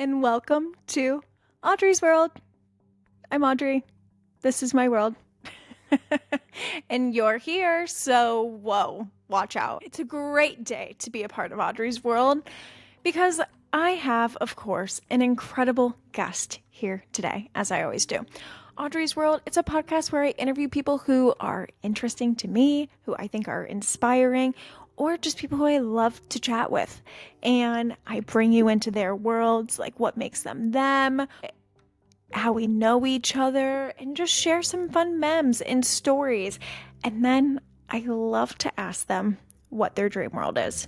and welcome to Audrey's World. I'm Audrey. This is my world. And you're here, so whoa, watch out. It's a great day to be a part of Audrey's World because I have, of course, an incredible guest here today, as I always do. Audrey's World, it's a podcast where I interview people who are interesting to me, who I think are inspiring, or just people who I love to chat with. And I bring you into their worlds, like what makes them them, how we know each other, and just share some fun memes and stories. And then I love to ask them what their dream world is.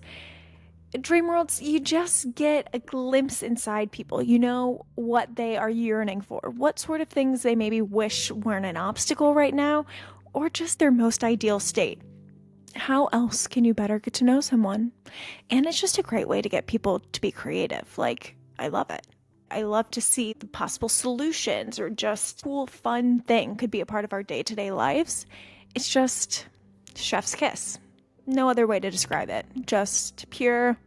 Dream worlds, you just get a glimpse inside people. You know what they are yearning for, what sort of things they maybe wish weren't an obstacle right now, or just their most ideal state. How else can you better get to know someone? And it's just a great way to get people to be creative. Like, I love it. I love to see the possible solutions or just cool, fun thing could be a part of our day-to-day lives. It's just chef's kiss. No other way to describe it. Just pure.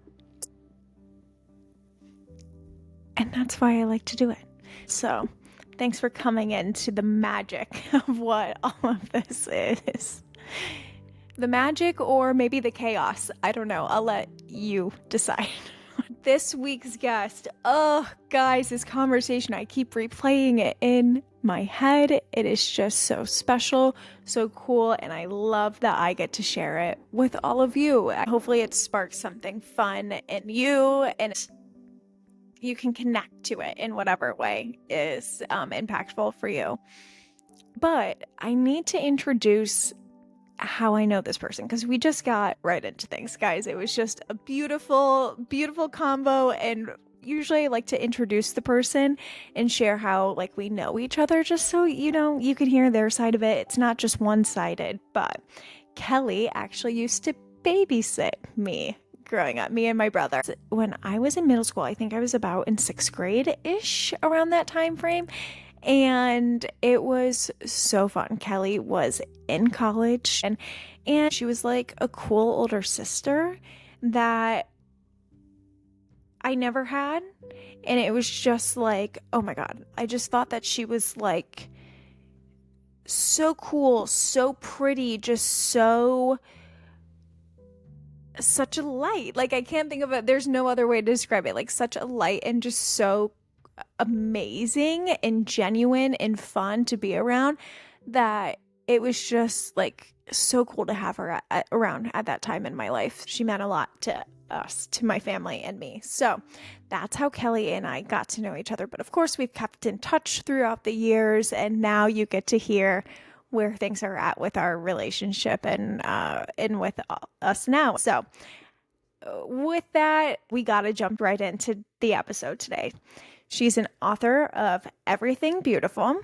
And that's why I like to do it. So, thanks for coming into the magic of what all of this is. The magic or maybe the chaos. I don't know. I'll let you decide. This week's guest, guys, this conversation, I keep replaying it in my head. It is just so special, so cool, and I love that I get to share it with all of you. Hopefully it sparks something fun in you, and you can connect to it in whatever way is impactful for you. But I need to introduce how I know this person, because we just got right into things, guys. It was just a beautiful, beautiful combo, and usually I like to introduce the person and share how like we know each other, just so you know you can hear their side of it. It's not just one-sided. But Kelly actually used to babysit me growing up, me and my brother. When I was in middle school, I think I was about in 6th grade-ish, around that time frame. And it was so fun. Kelly was in college and she was like a cool older sister that I never had. And it was just like, oh my God, I just thought that she was like so cool, so pretty, just such a light. Like, I can't think of it. There's no other way to describe it. Like, such a light and just so amazing and genuine and fun to be around, that it was just like so cool to have her around at that time in my life. She meant a lot to us, to my family and me. So that's how Kelly and I got to know each other. But of course, we've kept in touch throughout the years, and now you get to hear where things are at with our relationship and with us now. So with that, we got to jump right into the episode today. She's an author of Everything Beautiful.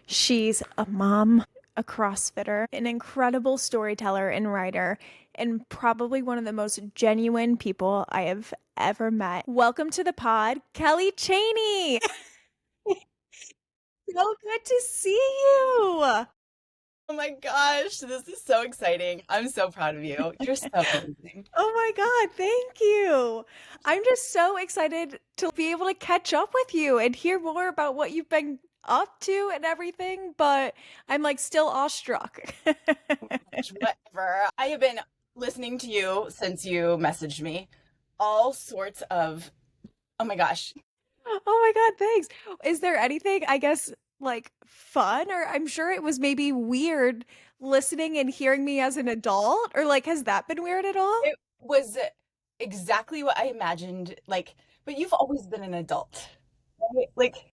She's a mom, a CrossFitter, an incredible storyteller and writer, and probably one of the most genuine people I have ever met. Welcome to the pod, Kelly Cheney. So good to see you. Oh my gosh, this is so exciting. I'm so proud of you. You're so amazing. Oh my God, thank you. I'm just so excited to be able to catch up with you and hear more about what you've been up to and everything, but I'm like still awestruck. Whatever. I have been listening to you since you messaged me. All sorts of, oh my gosh. Oh my God, thanks. Is there anything, I guess, like fun, or I'm sure it was maybe weird listening and hearing me as an adult, or like, has that been weird at all? It was exactly what I imagined. Like, but you've always been an adult, right? Like,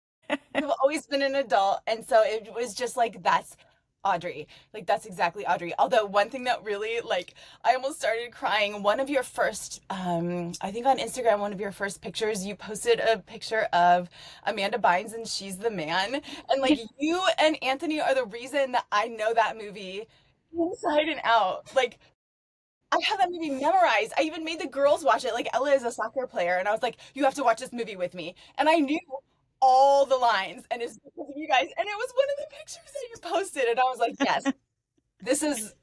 you've always been an adult. And so it was just like, that's Audrey. Like, that's exactly Audrey. Although one thing that really, like, I almost started crying. One of your first, I think on Instagram, one of your first pictures, you posted a picture of Amanda Bynes and She's the Man. And like, you and Anthony are the reason that I know that movie inside and out. Like, I have that movie memorized. I even made the girls watch it. Like, Ella is a soccer player, and I was like, you have to watch this movie with me. And I knew all the lines, and it's because of you guys. And it was one of the pictures that you posted, and I was like, yes, this is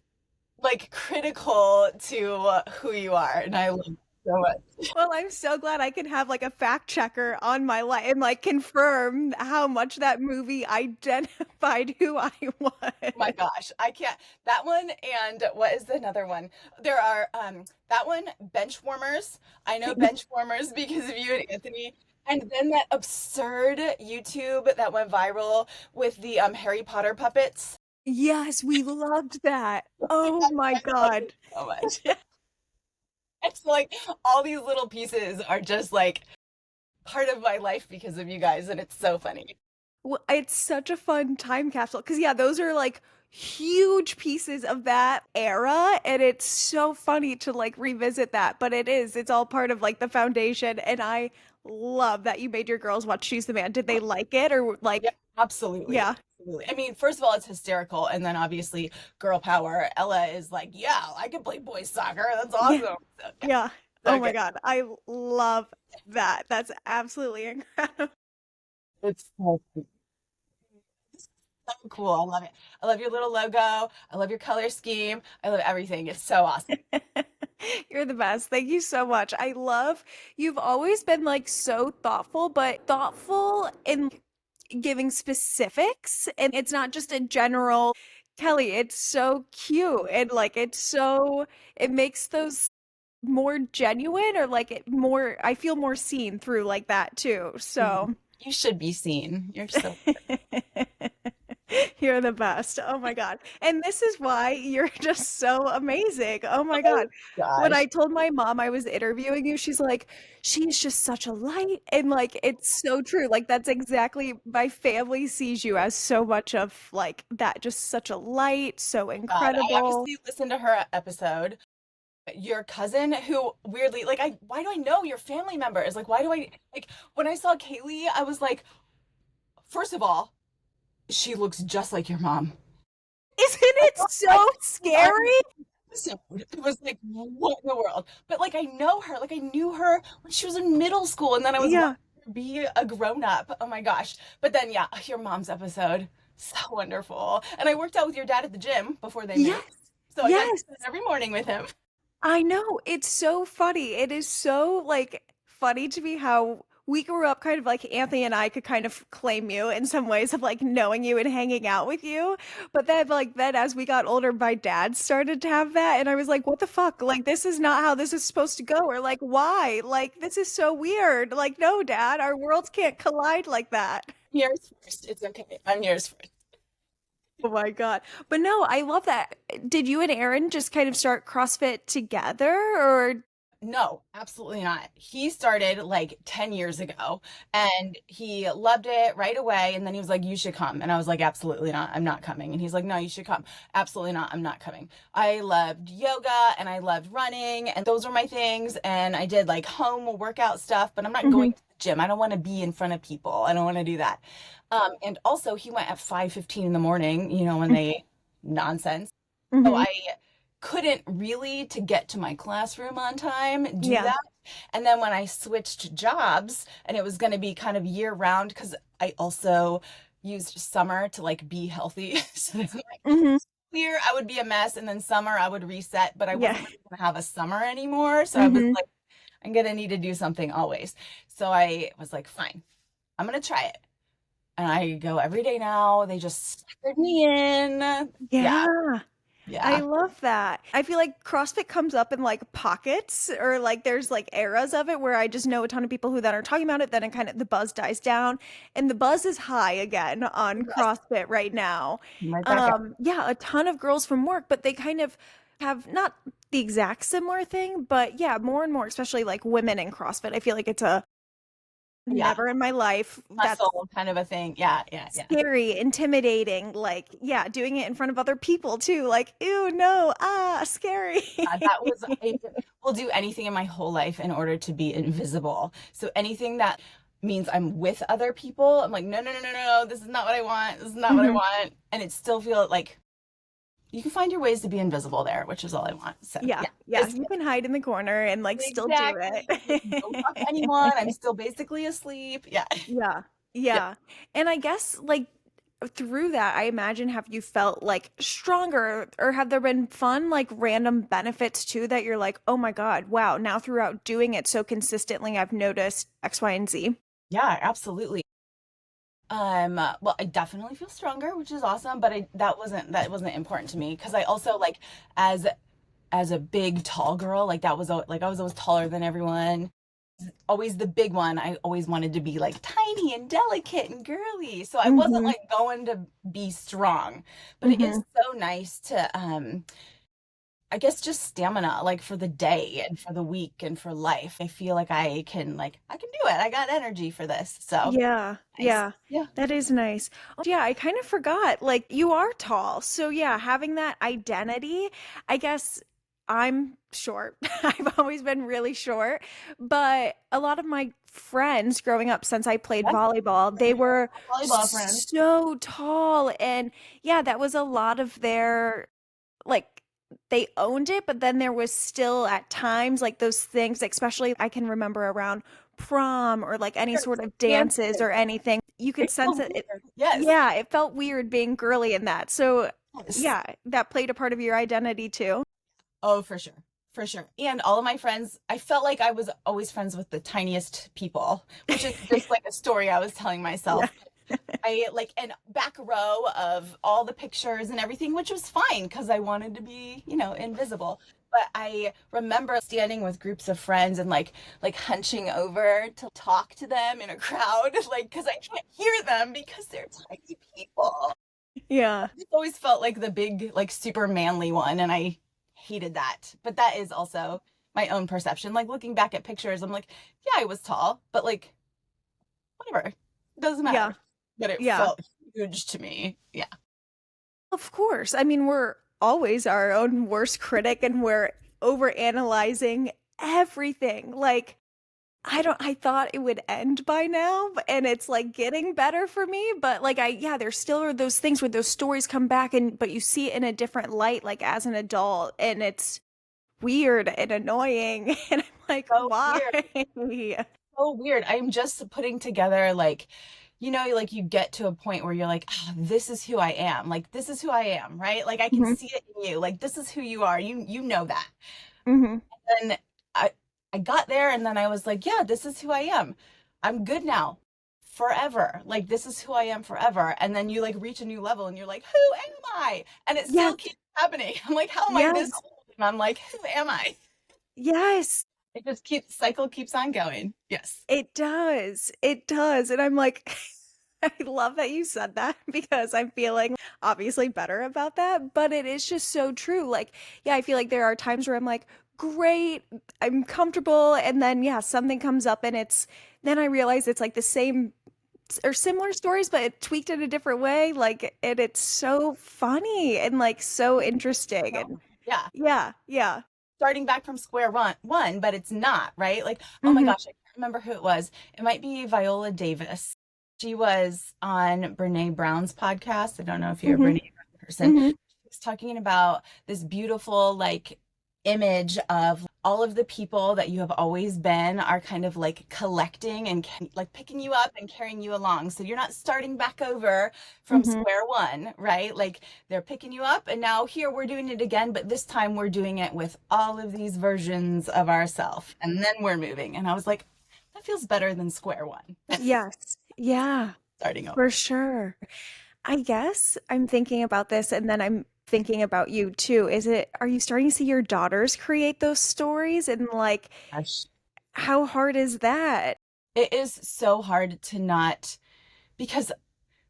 like critical to who you are, and I love it so much. Well, I'm so glad I can have like a fact checker on my life and like confirm how much that movie identified who I Oh my was. gosh, I can't. That one and what is another one? There are that one, bench warmers. I know bench warmers because of you and Anthony. And then that absurd YouTube that went viral with the Harry Potter puppets. Yes, we loved that. You Oh my guys loved God. it so much. It's like all these little pieces are just like part of my life because of you guys, and it's so funny. Well, it's such a fun time capsule because, yeah, those are like huge pieces of that era. And it's so funny to like revisit that. But it's all part of like the foundation. And I love that you made your girls watch Choose the Man. Did they like it or Yeah, like, absolutely. yeah? Absolutely. I mean, first of all, it's hysterical. And then obviously, girl power. Ella is like, yeah, I can play boys soccer. That's Yeah. awesome. So, yeah, Yeah. Oh so my good. God. I love that. That's absolutely incredible. It's so cool. So cool. I love it. I love your little logo. I love your color scheme. I love everything. It's so awesome. You're the best. Thank you so much. I love you've always been like so thoughtful, but thoughtful in giving specifics. And it's not just a general, Kelly, it's so cute. And like it makes those more genuine or like it more, I feel more seen through like that too. Mhm. So You should be seen. You're so you're the best. Oh my God. And this is why you're just so amazing. Oh my oh God. When gosh. I told my mom I was interviewing you, she's like, she's just such a light. And like, it's so true. Like, that's exactly my family sees you as so much of like that, just such a light, so God, I incredible. obviously listened to her episode. Your cousin, who weirdly, like, why do I know your family members? Like, why do I, like, when I saw Kaylee, I was like, first of all, she looks just like your mom. Isn't I it thought I so saw scary? episode. It was like, what in the world? But like, I know her. Like, I knew her when she was in middle school, and then I was Yeah. watching her be a grown up. Oh my gosh! But then, yeah, your mom's episode, so wonderful. And I worked out with your dad at the gym before they moved, Yes. so I got to Yes. spend every morning with him. I know. It's so funny. It is so like funny to me how we grew up kind of like Anthony and I could kind of claim you in some ways of like knowing you and hanging out with you. But then as we got older, my dad started to have that. And I was like, what the fuck? Like, this is not how this is supposed to go. Or like, why? Like, this is so weird. Like, no, dad, our worlds can't collide like that. Yours first. It's okay. I'm yours first. Oh my God. But no, I love that. Did you and Aaron just kind of start CrossFit together or? No, absolutely not. He started like 10 years ago and he loved it right away. And then he was like, you should come. And I was like, absolutely not. I'm not coming. And he's like, no, you should come. Absolutely not. I'm not coming. I loved yoga and I loved running and those were my things. And I did like home workout stuff, but I'm not going Mhm. to the gym. I don't want to be in front of people. I don't want to do that. And also he went at 5:15 in the morning, when they nonsense. So Mhm. I couldn't really to get to my classroom on time do Yeah. that. And then when I switched jobs and it was going to be kind of year round because I also used summer to like be healthy. So then, like Mhm. clear I would be a mess and then summer I would reset, but I Yeah. wasn't really going to have a summer anymore. So I was Mhm. like, I'm going to need to do something always. So I was like, fine, I'm going to try it. And I go every day now. They just suckered me in. Yeah. Yeah. I Yeah. love that. I feel like CrossFit comes up in like pockets or like there's like eras of it where I just know a ton of people who then are talking about it, then it kind of the buzz dies down and the buzz is high again on Yes. CrossFit right now. I'm right back at Yeah, a ton of girls from work, but they kind of have not the exact similar thing, but yeah, more and more, especially like women in CrossFit. I feel like it's a yeah. never in my life that's Hustle kind of a thing. Yeah, yeah, yeah. scary, intimidating, like, yeah, doing it in front of other people too. Like, ew, no, scary. That was I will do anything in my whole life in order to be invisible. So anything that means I'm with other people, I'm like, no, no, no, no, no, no, this is not what I want. This is not what I Mhm. want. And it still feel like you can find your ways to be invisible there, which is all I want. So Yeah, yeah, yeah, just you can hide in the corner and like still do exactly. Don't talk to anyone. it. I'm still basically asleep. Yeah. Yeah, Yep. yeah. And I guess like through that, I imagine, have you felt like stronger, or have there been fun, like random benefits too that you're like, oh my God, wow, now throughout doing it so consistently, I've noticed X, Y, and Z? Yeah, absolutely. Well, I definitely feel stronger, which is awesome, but that wasn't important to me because I also like as as a big tall girl, like like I was always taller than everyone. Always the big one. I always wanted to be like tiny and delicate and girly. So I wasn't Mm-hmm. like going to be strong. But it is Mm-hmm. so nice to I guess just stamina like for the day and for the week and for life. I feel like I can do it. I got energy for this. So Yeah, nice. yeah. Yeah. That is nice. Oh, yeah, I kind of forgot. Like, you are tall. So, yeah, having that identity, I guess I'm short. I've always been really short. But a lot of my friends growing up, since I played Yeah. volleyball, they were Volleyball friends. so tall. And yeah, that was a lot of their, like, they owned it, but then there was still at times like those things, especially I can remember around prom or like any sort of dances Dances. or anything, you could It's sense so it. weird. Yes. Yeah, it felt weird being girly in that. So Yes. yeah, that played a part of your identity too. Oh, for sure. For sure. And all of my friends, I felt like I was always friends with the tiniest people, which is just like a story I was telling Yeah. myself. I like an back row of all the pictures and everything, which was fine because I wanted to be, invisible. But I remember standing with groups of friends and like hunching over to talk to them in a crowd, like because I can't hear them because they're tiny people. Yeah. I've always felt like the big, like super manly one, and I hated that. But that is also my own perception. Like looking back at pictures, I'm like, yeah, I was tall, but like whatever, it doesn't Yeah. matter. But it Yeah. felt huge to me. Yeah. Of course. I mean, we're always our own worst critic and we're over analyzing everything. Like, I thought it would end by now, and it's like getting better for me, but like yeah, there still are those things where those stories come back, and but you see it in a different light like as an adult, and it's weird and annoying and I'm like, So why? weird. So weird. I'm just putting together like, like you get to a point where you're like, ah, this is who I am. Like this is who I am, right? Like I can Mhm. see it in you. Like this is who you are. You know that. Mhm. And I got there and then I was like, yeah, this is who I am. I'm good now. Forever. Like this is who I am forever. And then you like reach a new level and you're like, who am I? And it Yes. still keeps happening. I'm like, how am I this Yes. old? And I'm like, who am I? Yes. It just keeps cycle keeps on going. Yes. It does. It does. And I'm like, I love that you said that because I'm feeling obviously better about that. But it is just so true. Like, yeah, I feel like there are times where I'm like, great, I'm comfortable. And then, yeah, something comes up and then I realize it's like the same or similar stories, but it tweaked in a different way. Like, and it's so funny and like so interesting. No. And Yeah. yeah, yeah. Starting back from square one, but it's not, right? Like, oh my Hmm. gosh, I can't remember who it was. It might be Viola Davis. She was on Brene Brown's podcast. I don't know if you're a Hmm. Brene Brown person. Hmm. She was talking about this beautiful, like, image of all of the people that you have always been are kind of like collecting and like picking you up and carrying you along. So you're not starting back over from Hmm. square one, right? Like they're picking you up and now here we're doing it again, but this time we're doing it with all of these versions of ourselves and then we're moving. And I was like, that feels better than square one. Yes. Yeah, Starting for over. sure. I guess I'm thinking about this and then I'm thinking about you too. Are you starting to see your daughters create those stories? And like, Gosh. how hard is that? It is so hard to not because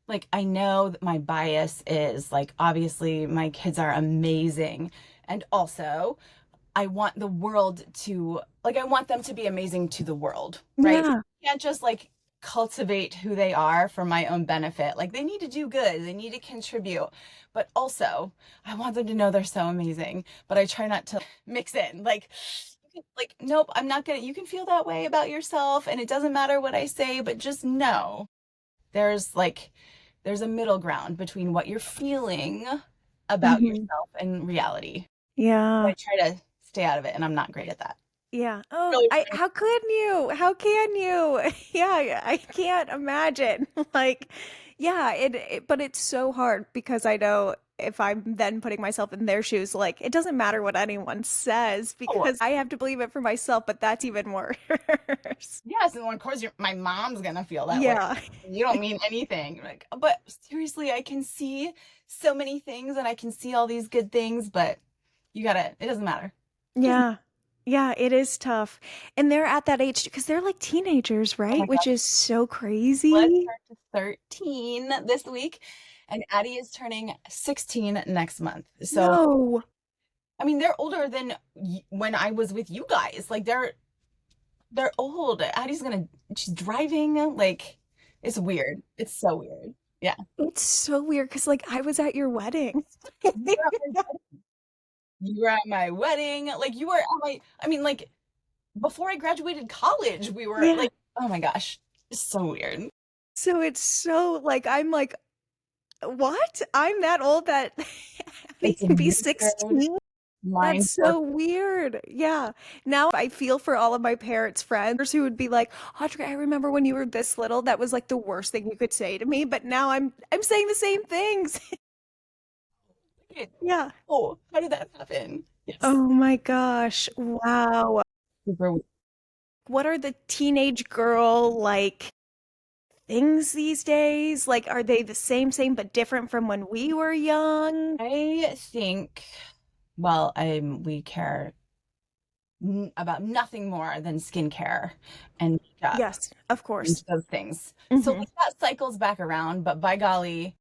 like I know that my bias is like obviously my kids are amazing and also I want the world to like I want them to be amazing to the world, right? Yeah. I can't just like cultivate who they are for my own benefit. Like they need to do good, they need to contribute, but also I want them to know they're so amazing, but I try not to mix in like nope, I'm not gonna you can feel that way about yourself and it doesn't matter what I say, but just know there's like there's a middle ground between what you're feeling about Hmm. yourself and reality. I Yeah. try to stay out of it and I'm not great at that. Yeah. Oh, Really how can you? How can you? Yeah, I can't imagine. Like, Yeah, but it's so hard because I know if I'm then putting myself in their shoes, like it doesn't matter what anyone says Oh, because I have to believe it for myself, but that's even worse. yes, and of course my mom's gonna feel that way. Yeah. You don't mean anything. Like, but seriously, I can see so many things and I can see all these good things, but it doesn't matter. It doesn't, Yeah. Yeah, it is tough. And they're at that age because they're like teenagers, oh my right? Which gosh, is so let's crazy. turn to 13 this week, and Addie is turning 16 next month. So, No. I mean, they're older than when I was with you guys. Like they're old. She's driving. Like it's weird. It's so weird. Yeah. It's so weird because like I was at your wedding. You were at my wedding. You were at my wedding. Like you were at my, I mean, like before I graduated college, we were Yeah. like, oh my gosh, it's so weird. So it's so like I'm like, what? I'm that old that Abby It's can be weird. 16? That's Mind for so weird. Yeah. Now I feel for all of my parents' friends who would be like, Audrey, I remember when you were this little, that was like the worst thing you could say to me, but now I'm saying the same things. it. Yeah. Oh, how did that happen? Yes. Oh my gosh. Wow. Super weird. What are the teenage girl like things these days? Like, are they the same, but different from when we were young? I think, well, we care about nothing more than skincare and makeup Yes, of and course. those things. So Hmm. like that cycles back around, but by golly,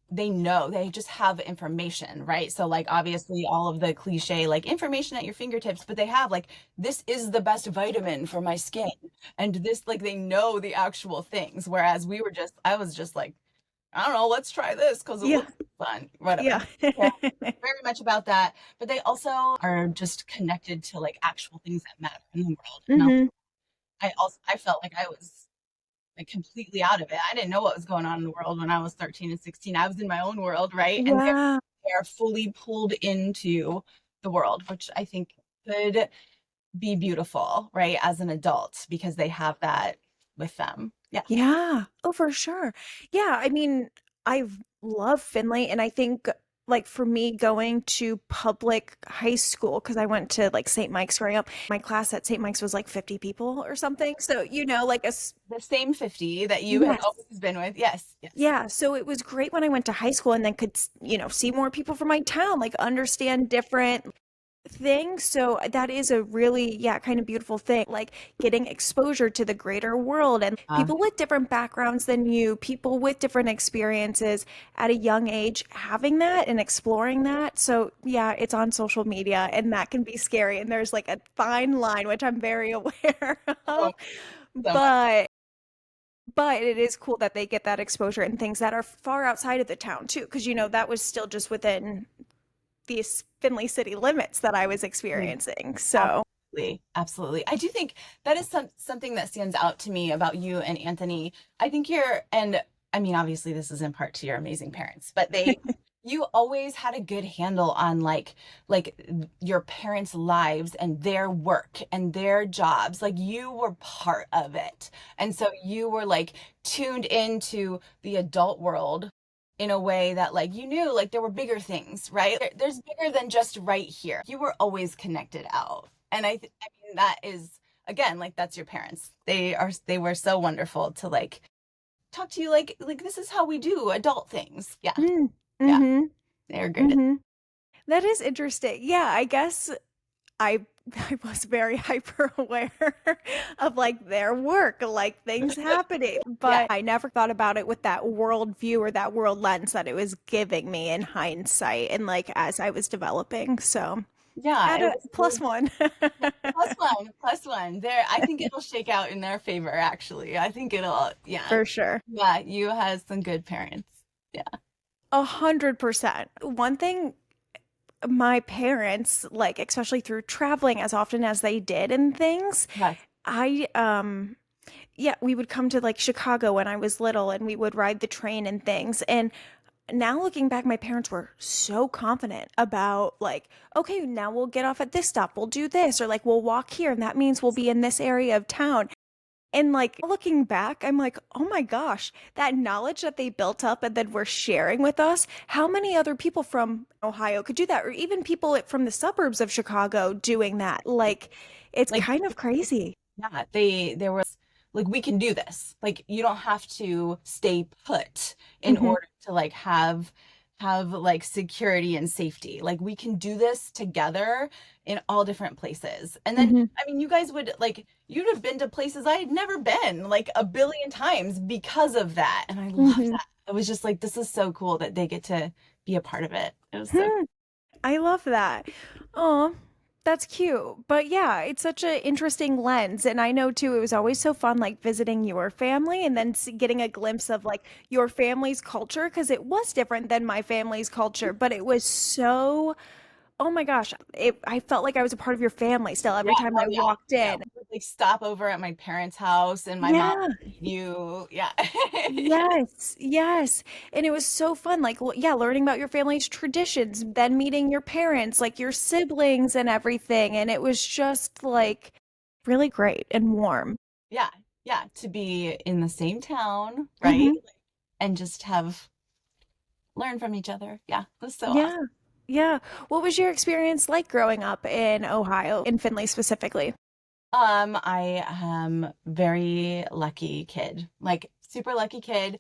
they know, they just have information, right? So like obviously all of the cliche like information at your fingertips, but they have like this is the best vitamin for my skin, and this, like, they know the actual things, whereas I was just like, I don't know, let's try this because it Yeah, looks fun, whatever. yeah. Yeah, very much about that, but they also are just connected to like actual things that matter in the world. And Hmm. I felt like I was like completely out of it. I didn't know what was going on in the world when I was 13 and 16. I was in my own world, right? And Yeah. they're fully pulled into the world, which I think could be beautiful, right? As an adult, because they have that with them. Yeah. Yeah. Oh, for sure. Yeah. I mean, I love Finley, and I think like for me going to public high school because I went to like St. Mike's growing up, my class at St. Mike's was like 50 people or something. So, like The same 50 that you have yes. always been with. Yes. Yes. Yeah, so it was great when I went to high school and then could, see more people from my town, like understand different thing. So that is a really, yeah, kind of beautiful thing. Like getting exposure to the greater world and Uh, people with different backgrounds than you, people with different experiences at a young age, having that and exploring that. So yeah, it's on social media and that can be scary. And there's like a fine line, which I'm very aware oh, of. so much. But it is cool that they get that exposure and things that are far outside of the town too, because that was still just within these Finley city limits that I was experiencing. So, Absolutely. Absolutely. I do think that is something that stands out to me about you and Anthony. I think and I mean, obviously this is in part to your amazing parents, but you always had a good handle on like your parents' lives and their work and their jobs. Like you were part of it. And so you were like tuned into the adult world in a way that like you knew like there were bigger things, right? There's bigger than just right here. You were always connected out. And I mean that is, again, like that's your parents. They were so wonderful to like talk to you like this is how we do adult things. Yeah. mm, Yeah. mm-hmm, They're great at mm-hmm. That is interesting. Yeah, I guess I I was very hyper aware of like their work, like things happening, yeah. but I never thought about it with that world view or that world lens that it was giving me in hindsight and like as I was developing. So, Yeah, add it a was plus one. yeah, plus one, plus one. There, I think it'll shake out in their favor, actually. I think yeah. For sure. Yeah, you had some good parents. Yeah. 100%. One thing my parents, like, especially through traveling as often as they did and things, Yes. I, yeah, we would come to like Chicago when I was little and we would ride the train and things. And now looking back, my parents were so confident about like, okay, now we'll get off at this stop, we'll do this, or like we'll walk here, and that means we'll be in this area of town. And like looking back, I'm like, oh my gosh, that knowledge that they built up and then were sharing with us, how many other people from Ohio could do that? Or even people from the suburbs of Chicago doing that? Like, it's Like, kind of crazy. yeah, there was like, we can do this. Like, you don't have to stay put in Hmm. order to like have like security and safety. Like, we can do this together in all different places. And then, Hmm. I mean, you guys would like, you'd have been to places I had never been like a billion times because of that. And I love Hmm. that. I was just like, this is so cool that they get to be a part of it. It was so Hmm. I love that. Oh, that's cute. But yeah, it's such an interesting lens. And I know too, it was always so fun, like visiting your family and then getting a glimpse of like your family's culture, because it was different than my family's culture, but it was so, oh my gosh, I felt like I was a part of your family still Yeah, every time I oh yeah, walked yeah. in. We would like stop over at my parents' house and my mom Yeah. would feed you. Yeah. Yes, yes. And it was so fun, like, yeah, learning about your family's traditions, then meeting your parents, like your siblings and everything. And it was just like really great and warm. Yeah, yeah, to be in the same town, right? Hmm. And just have learn from each other. Yeah, it was so awesome. Yeah, yeah. What was your experience like growing up in Ohio, in Findlay specifically? I am very lucky kid, like super lucky kid.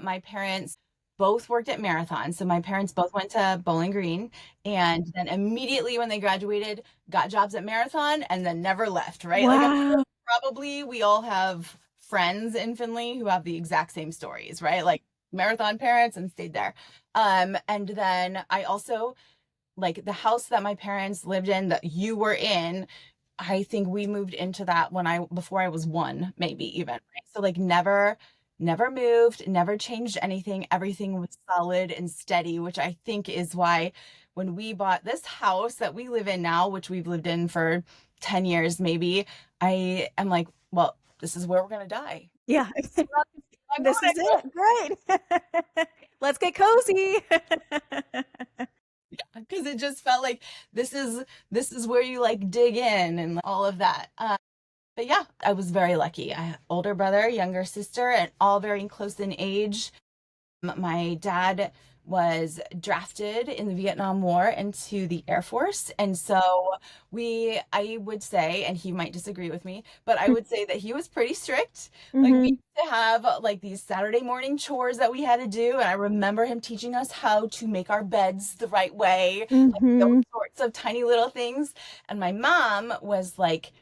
My parents both worked at Marathon. So my parents both went to Bowling Green and then immediately when they graduated, got jobs at Marathon and then never left, right? Like I'm sure Wow. probably we all have friends in Findlay who have the exact same stories, right? Like Marathon parents and stayed there. And then I also like the house that my parents lived in that you were in, I think we moved into that when before I was one, maybe even, right? So like never moved, never changed anything. Everything was solid and steady, which I think is why when we bought this house that we live in now, which we've lived in for 10 years maybe, I am like, well, this is where we're gonna die. Yeah. I'm This is going. it. Great. Let's get cozy. Because it just felt like this is where you like dig in and all of that. But yeah, I was very lucky. I have older brother, younger sister, and all very close in age. My dad was drafted in the Vietnam War into the Air Force. And so I would say, and he might disagree with me, but I would say that he was pretty strict. Like we Hmm. used to have like these Saturday morning chores that we had to do. And I remember him teaching us how to make our beds the right way, like those Hmm. sorts of tiny little things. And my mom was like,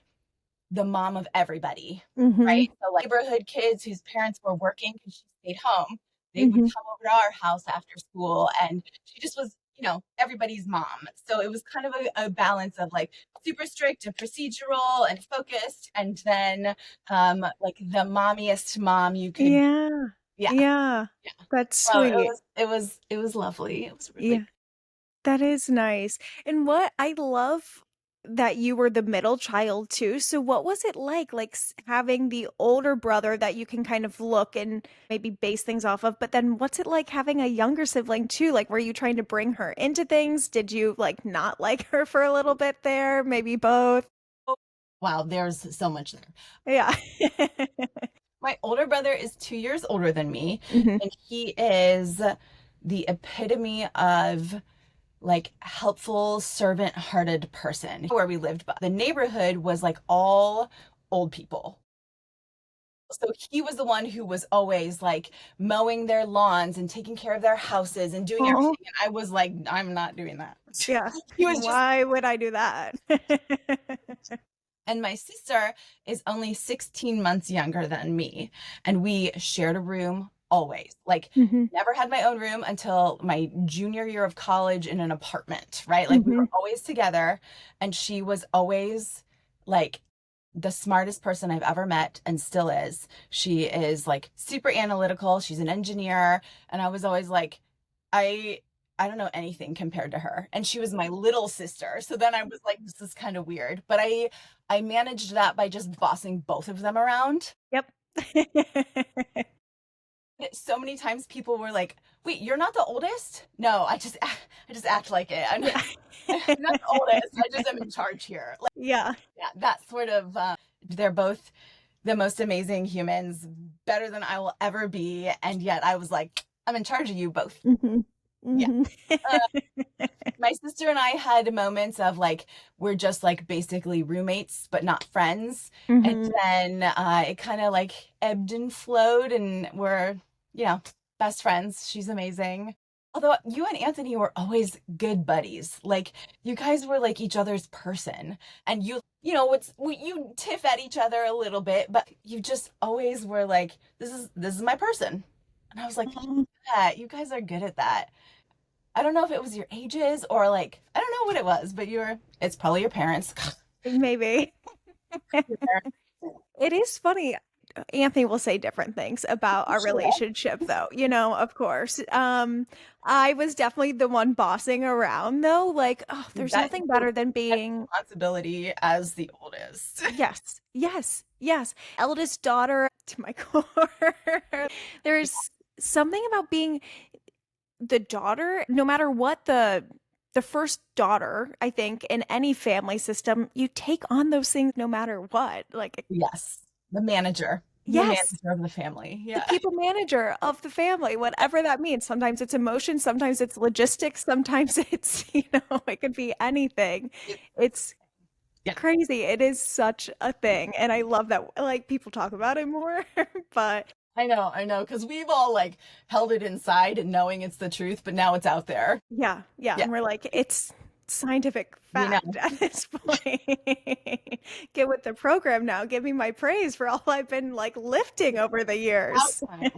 the mom of everybody, Hmm. right? So like neighborhood kids whose parents were working because she stayed home, they would Hmm. come over to our house after school and she just was, everybody's mom. So it was kind of a balance of like super strict and procedural and focused and then like the mommiest mom you could Yeah. yeah. Yeah. Yeah. That's Well, sweet. it was lovely. It was really Yeah. That is nice. And what I love that you were the middle child too. So what was it like having the older brother that you can kind of look and maybe base things off of, but then what's it like having a younger sibling too? Like were you trying to bring her into things? Did you like not like her for a little bit there? Maybe both? wow, there's so much there. Yeah. My older brother is 2 years older than me, Hmm. and he is the epitome of like helpful, servant-hearted person. Where we lived, but the neighborhood was like all old people. So he was the one who was always like mowing their lawns and taking care of their houses and doing Oh, everything. And I was like, I'm not doing that. yeah. He was just Why would I do that? And my sister is only 16 months younger than me. And we shared a room always. Like, Hmm. never had my own room until my junior year of college in an apartment, right? Like, we Hmm. were always together. And she was always like the smartest person I've ever met and still is. She is like super analytical. She's an engineer. And I was always like, I I don't know anything compared to her. And she was my little sister. So then I was like, this is kind of weird. But I managed that by just bossing both of them around. Yep. So many times people were like, "Wait, you're not the oldest?" No, I just act like it. Yeah. I'm not the oldest. I just am in charge here. Like, Yeah. yeah, that sort of they're both the most amazing humans, better than I will ever be. And yet I was like, I'm in charge of you both. Mhm. Yeah. Mhm. Uh, my sister and I had moments of like, we're just like basically roommates, but not friends. And Mhm. then it kind of like ebbed and flowed, and we're, you know, best friends. She's amazing. Although you and Anthony were always good buddies. Like, you guys were like each other's person. And you know, you tiff at each other a little bit, but you just always were like, this is my person. And I was like, Mhm. yeah, you guys are good at that. I don't know if it was your ages or like, I don't know what it was, but it's probably your parents. Maybe. Your parents. It is funny. Anthony will say different things about our Sure. relationship though, of course. I was definitely the one bossing around though. Like, oh, there's That nothing better than that being responsibility as the oldest. yes, yes, yes. Eldest daughter to my core. There's something about being the daughter, no matter what the first daughter, I think, in any family system, you take on those things no matter what. Like, Yes. The manager. The yes, manager of the family. the Yeah. people manager of the family, whatever that means. Sometimes it's emotion, sometimes it's logistics, sometimes it's, it could be anything. It's Yeah. crazy. It is such a thing. And I love that, like, people talk about it more, but I know, because we've all like held it inside and knowing it's the truth, but now it's out there. yeah, yeah. Yeah. And we're like, it's scientific We know. fact at this point. Get with the program now. Give me my praise for all I've been like lifting over the years. Outcome.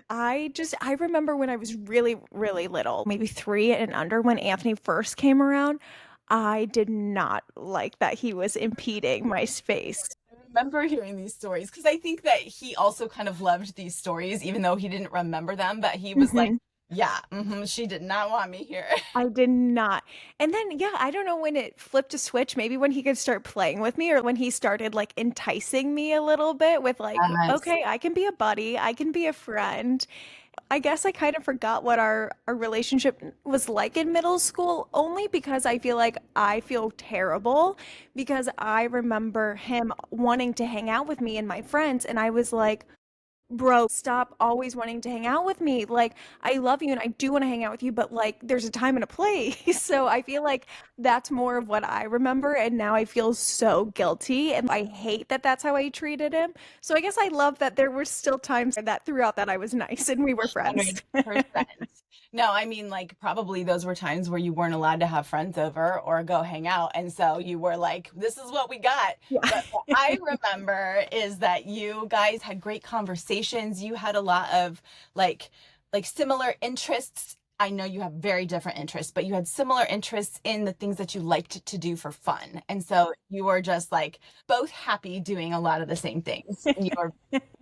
I remember when I was really, really little, maybe 3 and under, when Anthony first came around, I did not like that he was impeding my space. I remember hearing these stories because I think that he also kind of loved these stories, even though he didn't remember them. But he was like, Mhm. yeah, she did not want me here. I did not. And then, yeah, I don't know when it flipped a switch, maybe when he could start playing with me or when he started like enticing me a little bit with like, Yes. okay, I can be a buddy, I can be a friend. I guess I kind of forgot what our relationship was like in middle school, only because I feel terrible because I remember him wanting to hang out with me and my friends, and I was like, bro, stop always wanting to hang out with me. Like, I love you and I do want to hang out with you, but like, there's a time and a place. So I feel like that's more of what I remember. And now I feel so guilty. And I hate that that's how I treated him. So I guess I love that there were still times that throughout that I was nice and we were friends. 100%. No, I mean, like, probably those were times where you weren't allowed to have friends over or go hang out. And so you were like, this is what we got. Yeah. But what I remember is that you guys had great conversations. You had a lot of like similar interests. I know you have very different interests, but you had similar interests in the things that you liked to do for fun. And so you were just like both happy doing a lot of the same things. And you were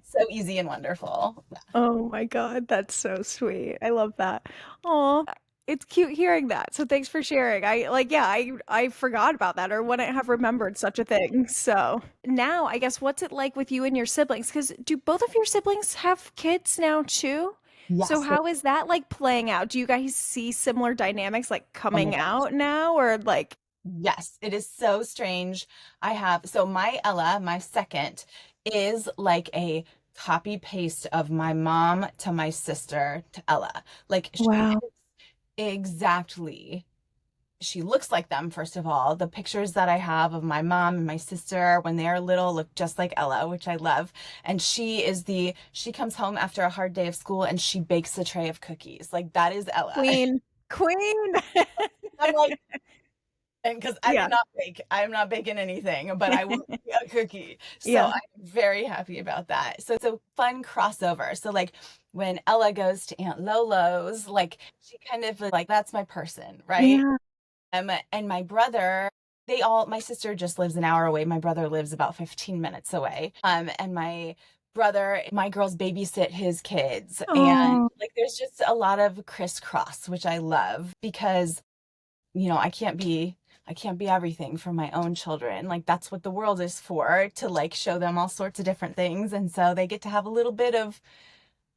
so easy and wonderful. Oh my God, that's so sweet. I love that. Oh, it's cute hearing that. So thanks for sharing. I forgot about that or wouldn't have remembered such a thing. So now I guess what's it like with you and your siblings? Because do both of your siblings have kids now too? So Yes. how is that like playing out? Do you guys see similar dynamics like Oh my coming gosh. out now or like Yes, it is so strange. So my Ella, my second, is like a copy paste of my mom to my sister to Ella. Like she wow. is exactly, she looks like them, first of all. The pictures that I have of my mom and my sister when they are little look just like Ella, which I love. And she comes home after a hard day of school and she bakes a tray of cookies. Like that is Ella. Queen. Queen. I'm like, and because I do Yeah. not bake, I'm not baking anything, but I will make a cookie. So Yeah. I'm very happy about that. So it's a fun crossover. So like when Ella goes to Aunt Lolo's, like she kind of like that's my person, right? Yeah. And my brother, my sister just lives an hour away. My brother lives about 15 minutes away. And my girls babysit his kids. And Oh. like there's just a lot of crisscross, which I love because I can't be everything for my own children. Like that's what the world is for, to like show them all sorts of different things. And so they get to have a little bit of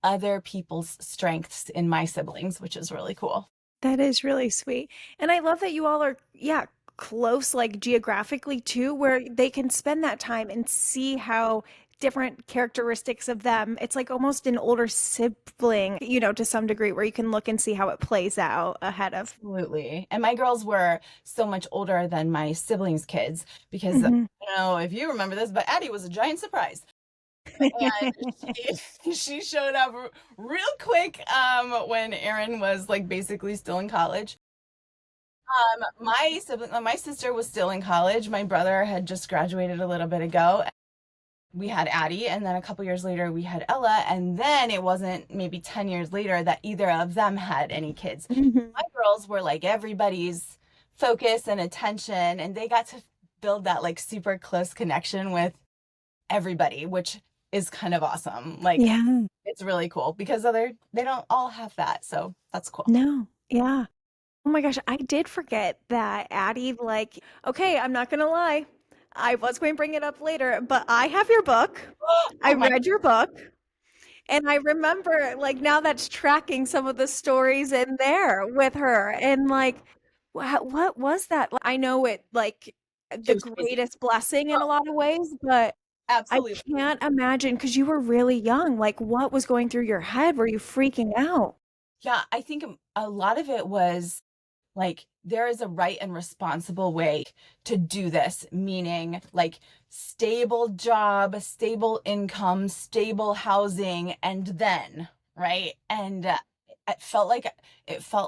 other people's strengths in my siblings, which is really cool. That is really sweet. And I love that you all are, yeah, close, like geographically too, where they can spend that time and see how different characteristics of them. It's like almost an older sibling, to some degree, where you can look and see how it plays out ahead of. Absolutely. And my girls were so much older than my siblings' kids because I Mhm. don't know if you remember this, but Addie was a giant surprise. And she showed up real quick when Aaron was like basically still in college. My sister was still in college. My brother had just graduated a little bit ago. We had Addie, and then a couple years later we had Ella, and then it wasn't maybe 10 years later that either of them had any kids. Mhm. My girls were like everybody's focus and attention, and they got to build that like super close connection with everybody, which is kind of awesome. Like Yeah. it's really cool because they don't all have that. So that's cool. No. Yeah. Oh my gosh, I did forget that Addie, like, okay, I'm not gonna lie. I was going to bring it up later, but I have your book. I Oh my read your book, and I remember, like, now that's tracking some of the stories in there with her. And, like, what was that? I know it, like, it the was crazy. greatest blessing in a Oh, lot of ways, but I absolutely. can't imagine because you were really young. Like, what was going through your head? Were you freaking out? Yeah, I think a lot of it was like there is a right and responsible way to do this, meaning like stable job, stable income, stable housing, and then, right? And it felt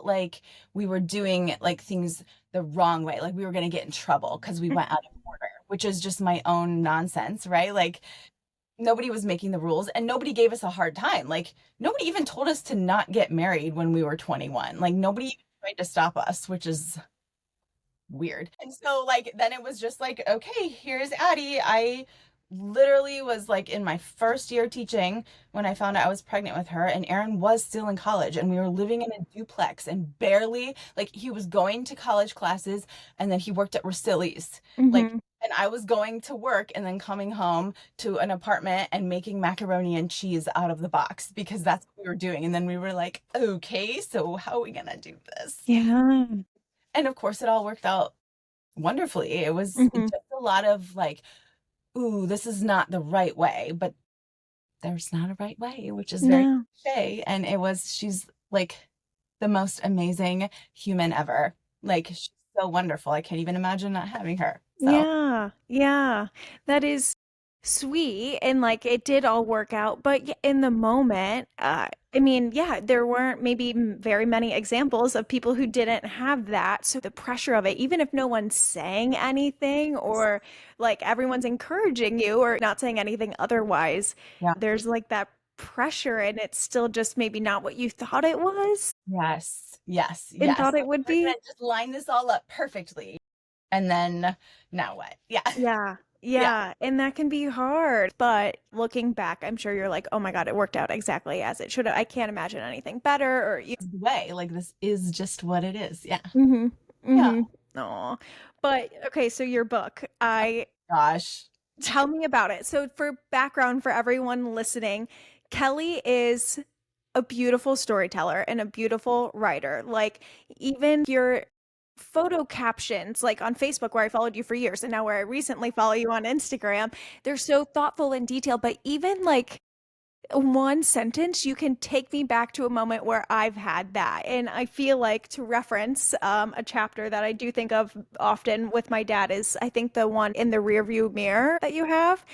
like we were doing like things the wrong way, like we were going to get in trouble because we went out of order, which is just my own nonsense, right? Like nobody was making the rules and nobody gave us a hard time. Like nobody even told us to not get married when we were 21. Like nobody even tried to stop us, which is weird. And so like then it was just like, okay, here's Addie. I literally was like in my first year teaching when I found out I was pregnant with her and Aaron was still in college and we were living in a duplex and barely like he was going to college classes and then he worked at Rossilli's. Like Hmm. and I was going to work and then coming home to an apartment and making macaroni and cheese out of the box because that's what we were doing. And then we were like, okay, so how are we gonna do this? Yeah. And of course, it all worked out wonderfully. It was Hmm. just a lot of like, ooh, this is not the right way, but there's not a right way, which is very No. cliche. And she's like the most amazing human ever. Like, she's so wonderful. I can't even imagine not having her. So, Yeah. Yeah. That is sweet. And like it did all work out. But in the moment, I mean, yeah, there weren't maybe very many examples of people who didn't have that. So the pressure of it, even if no one's saying anything or like everyone's encouraging you or not saying anything otherwise, yeah. there's like that pressure and it's still just maybe not what you thought it was Yes. Yes. and Yes. thought it Like, would we're be. going to just line this all up perfectly. And then now what? Yeah. Yeah. Yeah. Yeah. And that can be hard. But looking back, I'm sure you're like, oh my God, it worked out exactly as it should have. I can't imagine anything better or you. The way. Like, this is just what it is. Yeah. Mm-hmm. Yeah. Mm-hmm. Aw. But okay, so your book, I Gosh. tell me about it. So for background for everyone listening, Kelly is a beautiful storyteller and a beautiful writer. Like even your photo captions like on Facebook where I followed you for years and now where I recently follow you on Instagram, they're so thoughtful and detailed, but even like one sentence you can take me back to a moment where I've had that. And I feel like to reference a chapter that I do think of often with my dad is I think the one in the rearview mirror that you have.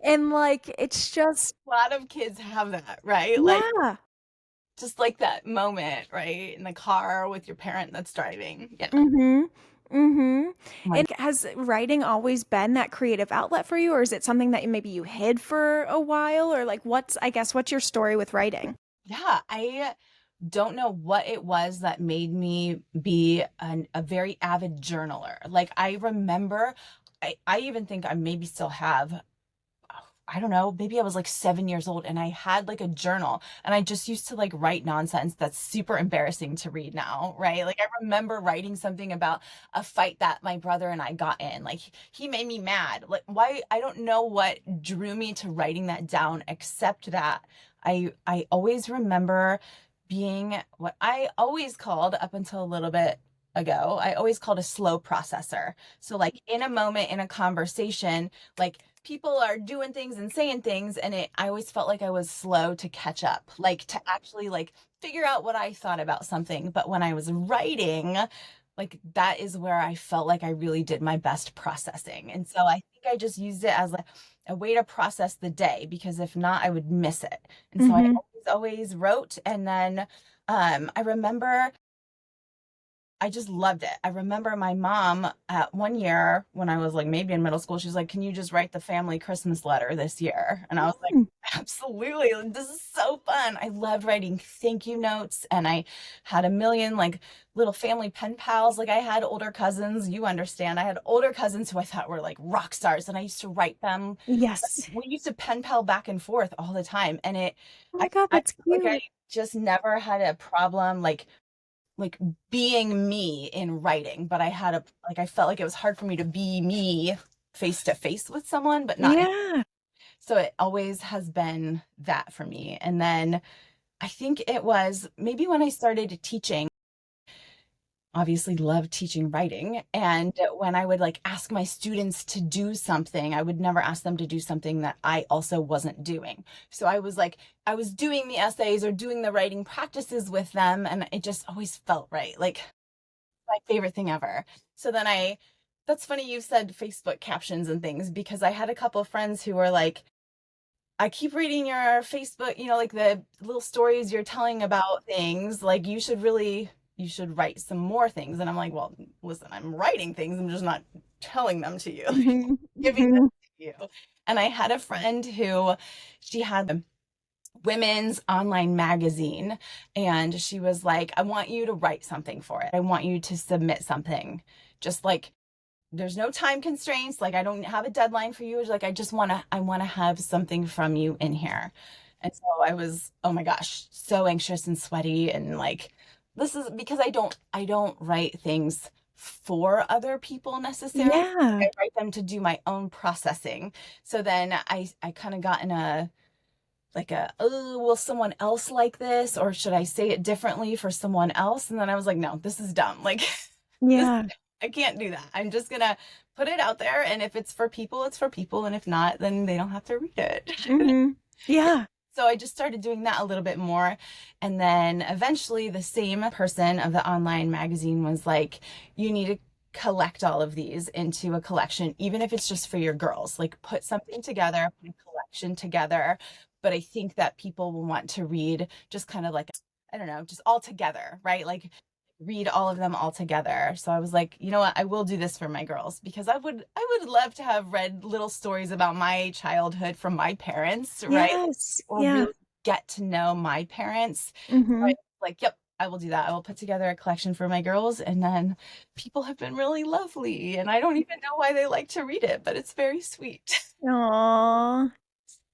And like it's just A lot of kids have that, right? Like, yeah. just like that moment, right? In the car with your parent that's driving. Yeah. Mm-hmm. Mm-hmm. My, And has writing always been that creative outlet for you, or is it something that maybe you hid for a while? Or like I guess, what's your story with writing? yeah, I don't know what it was that made me be a very avid journaler. Like, I remember, I even think I maybe still have I don't know, maybe I was like 7 years old and I had like a journal and I just used to like write nonsense that's super embarrassing to read now, right? Like I remember writing something about a fight that my brother and I got in. Like he made me mad. Like why I don't know what drew me to writing that down except that I always remember being what I always called up until a little bit ago, I always called a slow processor. So like in a moment in a conversation, like people are doing things and saying things and I always felt like I was slow to catch up, like to actually like figure out what I thought about something. But when I was writing, like that is where I felt like I really did my best processing. And so I think I just used it as a way to process the day because if not, I would miss it. And so I Mhm. always wrote. And then I remember I just loved it. I remember my mom at one year when I was like maybe in middle school, she's like, "Can you just write the family Christmas letter this year?" And I was like, Mm. "Absolutely. Like, this is so fun." I loved writing thank you notes and I had a million like little family pen pals. Like I had older cousins, you understand. I had older cousins who I thought were like rock stars and I used to write them. Yes. We used to pen pal back and forth all the time and Oh my god, I that's feel like I cute. just never had a problem like being me in writing, but I felt like it was hard for me to be me face to face with someone, but not. Yeah. So it always has been that for me. And then I think it was maybe when I started teaching, obviously love teaching writing. And when I would like ask my students to do something, I would never ask them to do something that I also wasn't doing. So I was doing the essays or doing the writing practices with them, and it just always felt right. Like my favorite thing ever. So then that's funny you said Facebook captions and things because I had a couple of friends who were like, I keep reading your Facebook, like the little stories you're telling about things. Like you should write some more things. And I'm like, well, listen, I'm writing things. I'm just not telling them to you, Mhm. giving them Mhm. to you. And I had a friend who she had a women's online magazine and she was like, I want you to write something for it. I want you to submit something. Just like there's no time constraints, like I don't have a deadline for you. It's like I want to have something from you in here. And so I was, oh my gosh, so anxious and sweaty and like this is because I don't write things for other people necessarily. Yeah. I write them to do my own processing. So then I kind of got in a like oh, will someone else like this or should I say it differently for someone else? And then I was like, no, this is dumb. Like this, Yeah. I can't do that. I'm just gonna put it out there, and if it's for people, it's for people, and if not, then they don't have to read it. Mhm. Yeah. So I just started doing that a little bit more. And then eventually the same person of the online magazine was like, you need to collect all of these into a collection, even if it's just for your girls. Like put something together, put a collection together. But I think that people will want to read just kind of like, I don't know, just all together, right? Like read all of them all together. So I was like, you know what, I will do this for my girls because I would love to have read little stories about my childhood from my parents, right? Yes. Or Yeah. really get to know my parents. So I Mhm. like, yep, I will do that. I will put together a collection for my girls and then people have been really lovely and I don't even know why they like to read it, but it's very sweet. Aw.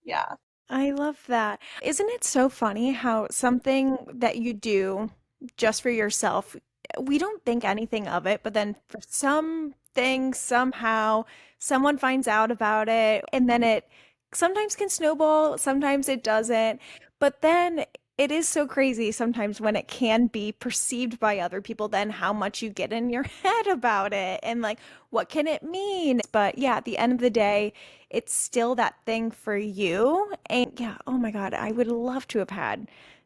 Yeah. I love that. Isn't it so funny how something that you do just for yourself, we don't think anything of it, but then for something, somehow, someone finds out about it, and then it sometimes can snowball, sometimes it doesn't. But then it is so crazy sometimes when it can be perceived by other people, then how much you get in your head about it and like, what can it mean? But yeah, at the end of the day, it's still that thing for you. And yeah, oh my God, I would love to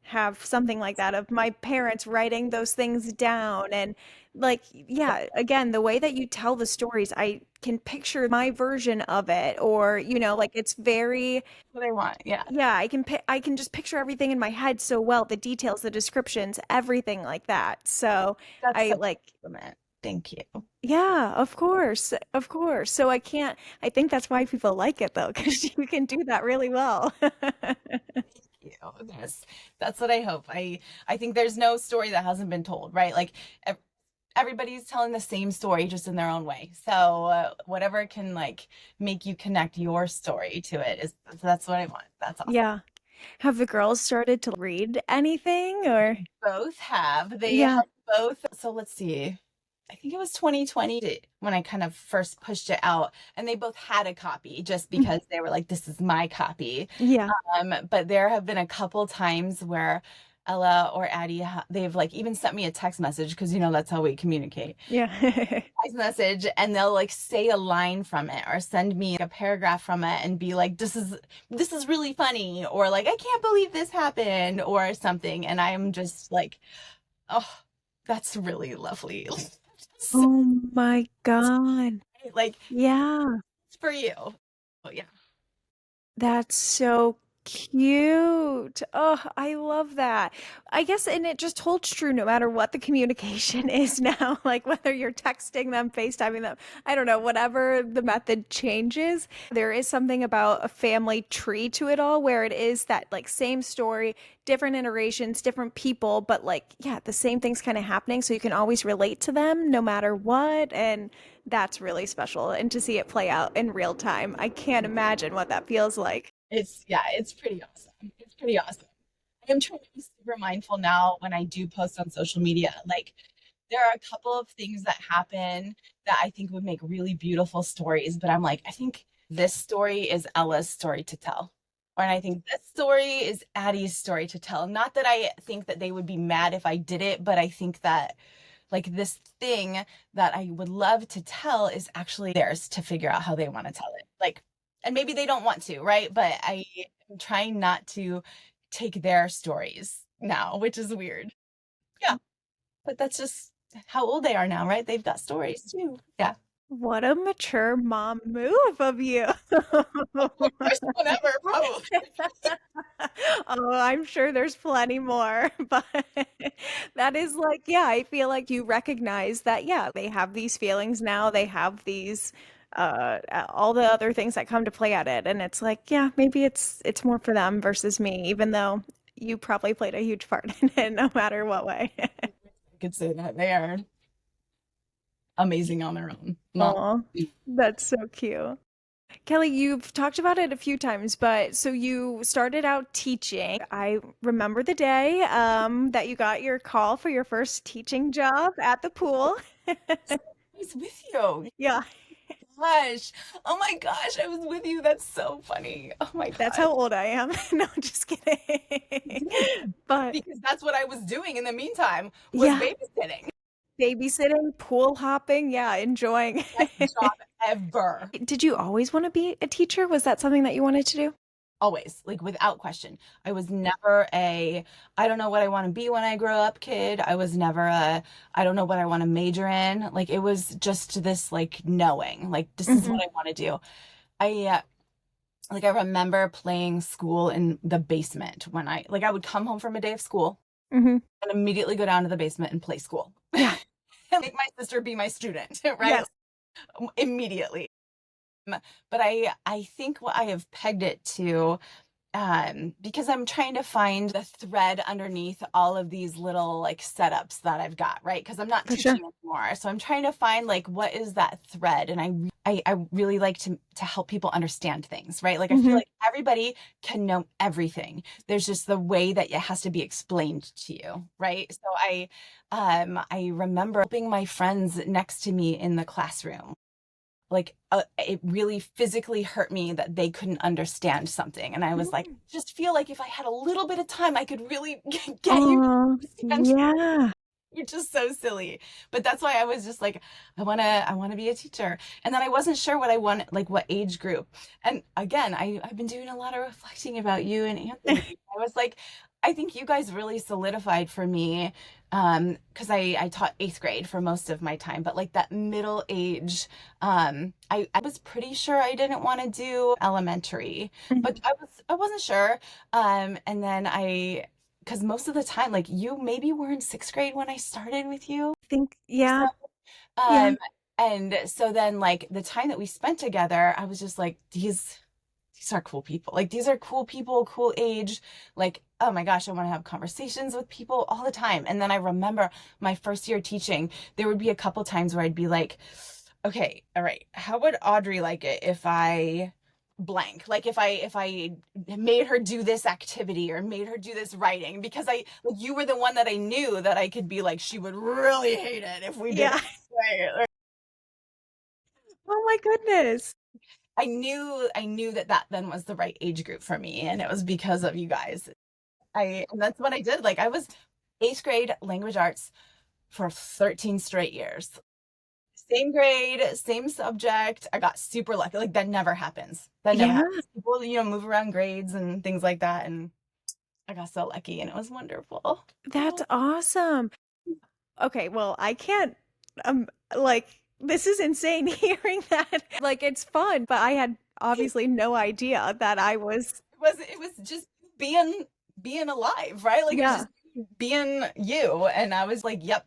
have something like that of my parents writing those things down and like yeah, again, the way that you tell the stories, I can picture my version of it or like it's very What I want. Yeah. yeah, I can just picture everything in my head so well, the details, the descriptions, everything like that. So That's I such like a compliment. Thank you. yeah, of course. Of course. So I think that's why people like it though, because you can do that really well. You. That's what I hope. I think there's no story that hasn't been told, right? Like everybody's telling the same story just in their own way. So whatever can like make you connect your story to it is that's what I want. That's awesome. Yeah. Have the girls started to read anything or Both have. They yeah. have both. So let's see. I think it was 2020 when I kind of first pushed it out, and they both had a copy just Mhm. because they were like, "This is my copy." Yeah. But there have been a couple times where Ella or Addie, they've like even sent me a text message because that's how we communicate. Yeah. Text message, and they'll like say a line from it or send me a paragraph from it and be like, this is really funny, or like, I can't believe this happened, or something. And I'm just like, oh, that's really lovely. So, Oh my God. like, Yeah. it's for you. Oh yeah. That's so cute. Oh, I love that. I guess, and it just holds true no matter what the communication is now, like whether you're texting them, FaceTiming them, I don't know, whatever the method changes. There is something about a family tree to it all where it is that like same story, different iterations, different people, but like, yeah, the same thing's kind of happening. So you can always relate to them no matter what. And that's really special. And to see it play out in real time, I can't imagine what that feels like. It's pretty awesome. It's pretty awesome. I am trying to be super mindful now when I do post on social media. Like, there are a couple of things that happen that I think would make really beautiful stories, but I'm like, I think this story is Ella's story to tell. Or and I think this story is Addie's story to tell. Not that I think that they would be mad if I did it, but I think that like this thing that I would love to tell is actually theirs to figure out how they want to tell it. Like, and maybe they don't want to, right? But I am trying not to take their stories now, which is weird. Yeah, but that's just how old they are now, right? They've got stories too. Yeah. What a mature mom move of you. First one ever, probably. Oh, I'm sure there's plenty more, but that is like, yeah, I feel like you recognize that, yeah, they have these feelings now, they have these all the other things that come to play at it, and it's like, yeah, maybe it's more for them versus me, even though you probably played a huge part in it no matter what way. I could say that they are amazing on their own. Not Oh, that's so cute. Kelly, you've talked about it a few times, but so you started out teaching. I remember the day that you got your call for your first teaching job at the pool. I was with you. Yeah, Gosh. Oh my gosh, I was with you. That's so funny. Oh my that's gosh. how old I am. No, just kidding. But Because that's what I was doing in the meantime was yeah, babysitting. babysitting, pool hopping, yeah, enjoying. Best job ever. Did you always want to be a teacher? Was that something that you wanted to do? Always, like without question. I was never a I don't know what I want to be when I grow up kid. I was never a I don't know what I want to major in. Like it was just this like knowing, like this is Hmm. what I want to do. I like I remember playing school in the basement when I would come home from a day of school Hmm. and immediately go down to the basement and play school. Yeah. And make my sister be my student, right? Yes. Immediately. But I think what I have pegged it to, because I'm trying to find the thread underneath all of these little like setups that I've got, right? Because I'm not For sure. teaching anymore. So I'm trying to find like what is that thread, and I really like to help people understand things, right? Like I feel Hmm. like everybody can know everything. There's just the way that it has to be explained to you, right? So I remember helping my friends next to me in the classroom, like it really physically hurt me that they couldn't understand something, and I was like, just feel like if I had a little bit of time I could really get you to Oh, understand, yeah. which is so silly. But that's why I was just like, I want to be a teacher. And then I wasn't sure what I want, like what age group. And again, I've been doing a lot of reflecting about you and Anthony. I was like, I think you guys really solidified for me, because I taught eighth grade for most of my time, but like that middle age, I was pretty sure I didn't want to do elementary, but I wasn't sure. And then because most of the time, like you maybe were in sixth grade when I started with you. Think, So, yeah, yeah. um, and so then like the time that we spent together, I was just like, these are cool people. Like these are cool people, cool age. Like, oh my gosh, I want to have conversations with people all the time. And then I remember my first year teaching, there would be a couple times where I'd be like, okay, all right, how would Audrey like it if I blank, like if I made her do this activity or made her do this writing, because I like you were the one that I knew that I could be like, she would really hate it if we did it Yeah. this way. Or Oh my goodness. I knew that then was the right age group for me, and it was because of you guys. And that's what I did. Like I was 8th grade language arts for 13 straight years. Same grade, same subject. I got super lucky. Like that never happens. That never Yeah, happens. People, move around grades and things like that. And I got so lucky and it was wonderful. that's awesome. Okay, well, I can't, um, like, this is insane hearing that. Like, it's fun, but I had obviously no idea that I was, It was just being alive, right? Like it was yeah, just being you. And I was like, yep,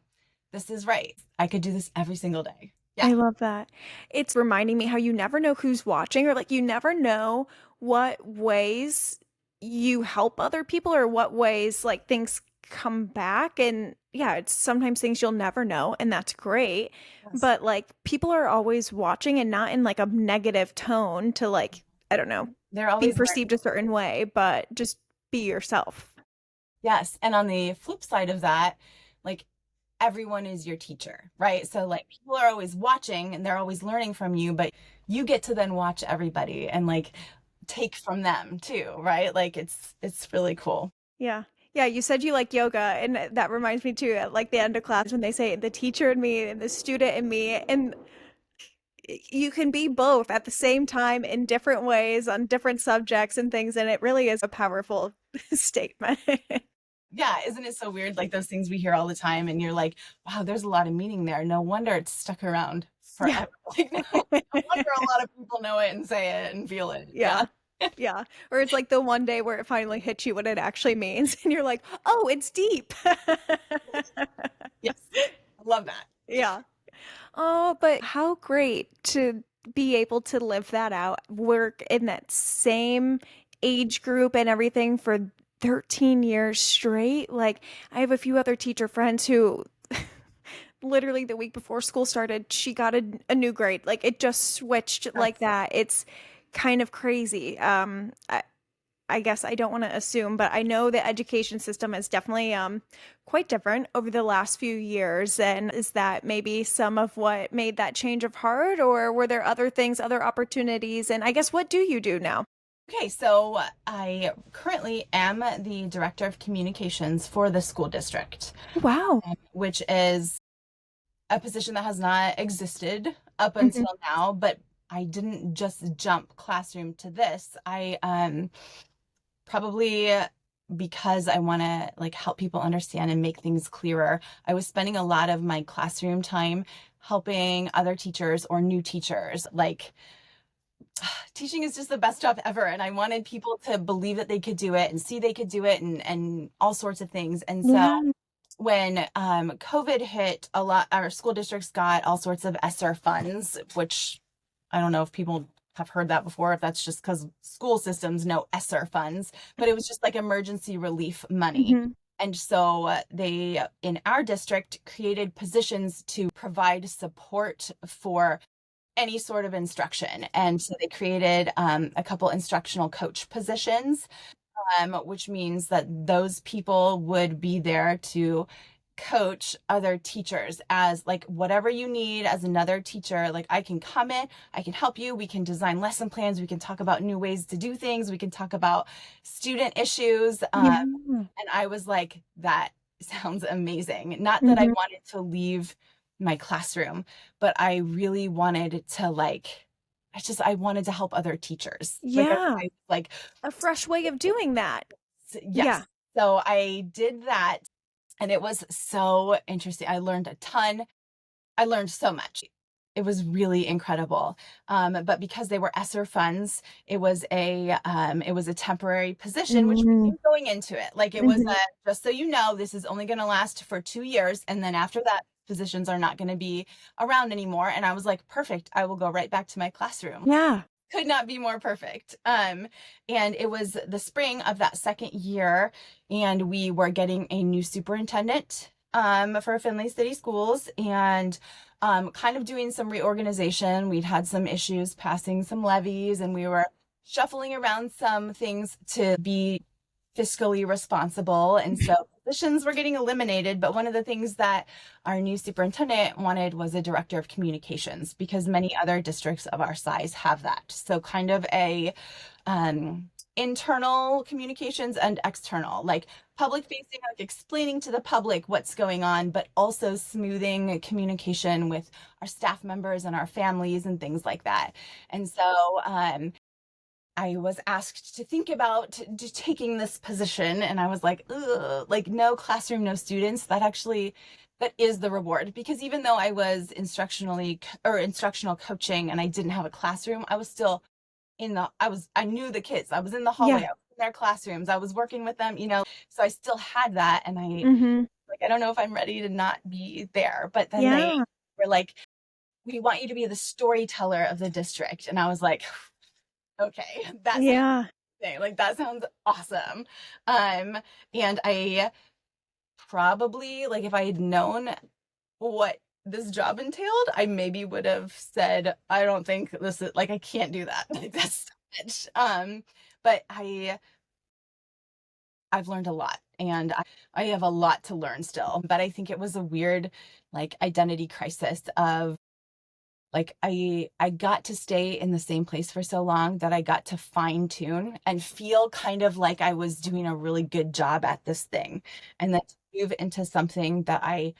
this is right. I could do this every single day. Yeah. I love that. It's reminding me how you never know who's watching, or like you never know what ways you help other people or what ways like things come back. And yeah, it's sometimes things you'll never know, and that's great. Yes. But like people are always watching and not in like a negative tone to like, I don't know, They're be always there. perceived a certain way, but just be yourself. Yes. And on the flip side of that, like everyone is your teacher, right? So like people are always watching and they're always learning from you, but you get to then watch everybody and like take from them too, right? Like it's really cool. Yeah. Yeah, you said you like yoga, and that reminds me too, at like the end of class when they say the teacher in me and the student in me, and you can be both at the same time in different ways on different subjects and things, and it really is a powerful statement. Yeah, isn't it so weird? Like those things we hear all the time, and you're like, wow, there's a lot of meaning there. No wonder it's stuck around Yeah. forever. Like, no wonder a lot of people know it and say it and feel it. Yeah. Yeah. Yeah. Or it's like the one day where it finally hits you what it actually means, and you're like, oh, it's deep. Yes. I love that. Yeah. Oh, but how great to be able to live that out, work in that same age group and everything for 13 years straight. Like, I have a few other teacher friends who literally the week before school started, she got a new grade. Like, it just switched like That's that. It's kind of crazy. I guess I don't want to assume, but I know the education system is definitely quite different over the last few years. And is that maybe some of what made that change of heart, or were there other things, other opportunities? And I guess what do you do now? okay. So I currently am the director of communications for the school district, Wow. which is a position that has not existed up Mhm. until now, but I didn't just jump classroom to this. I probably because I want to like help people understand and make things clearer. I was spending a lot of my classroom time helping other teachers or new teachers. Like teaching is just the best job ever, and I wanted people to believe that they could do it and see they could do it and all sorts of things. And so Yeah. when COVID hit, a lot our school districts got all sorts of ESSER funds, which I don't know if people have heard that before, if that's just because school systems know ESSER funds, but it was just like emergency relief money. Mhm. And so they, in our district, created positions to provide support for any sort of instruction. And so they created a couple instructional coach positions, which means that those people would be there to coach other teachers as like whatever you need as another teacher. Like I can come in, I can help you, we can design lesson plans, we can talk about new ways to do things, we can talk about student issues. Yeah. And I was like, that sounds amazing. Not that I Mhm. wanted to leave my classroom, but I really wanted to like I wanted to help other teachers. Like Yeah. I like A fresh way of doing that. yes. Yeah. So I did that and it was so interesting. I learned a ton. I learned so much. It was really incredible. But because they were ESSER funds, it was a temporary position, which we Mhm. knew going into it. Like it was Mhm. just so you know, this is only going to last for 2 years, and then after that, positions are not going to be around anymore. And I was like, perfect. I will go right back to my classroom. Yeah. Could not be more perfect. And it was the spring of that second year, and we were getting a new superintendent for Findlay City Schools, and kind of doing some reorganization. We'd had some issues passing some levies, and we were shuffling around some things to be fiscally responsible. And so positions were getting eliminated, but one of the things that our new superintendent wanted was a director of communications because many other districts of our size have that. So kind of a internal communications and external, like public facing, like explaining to the public what's going on, but also smoothing communication with our staff members and our families and things like that. And so I was asked to think about taking this position, and I was like, ugh, like no classroom, no students. That is the reward, because even though I was instructional coaching and I didn't have a classroom, I was still I knew the kids. I was in the hallway, Yeah. I was in their classrooms, I was working with them, so I still had that. And Mhm. I don't know if I'm ready to not be there. But then they Yeah. were like, we want you to be the storyteller of the district. And I was like, okay, that sounds Yeah. like that sounds awesome. And I probably, like, if I had known what this job entailed, I maybe would have said, I don't think this is like, I can't do that. Like, that's too much. But I've learned a lot, and I have a lot to learn still. But I think it was a weird, like, identity crisis of like I got to stay in the same place for so long that I got to fine tune and feel kind of like I was doing a really good job at this thing. And then to move into something that I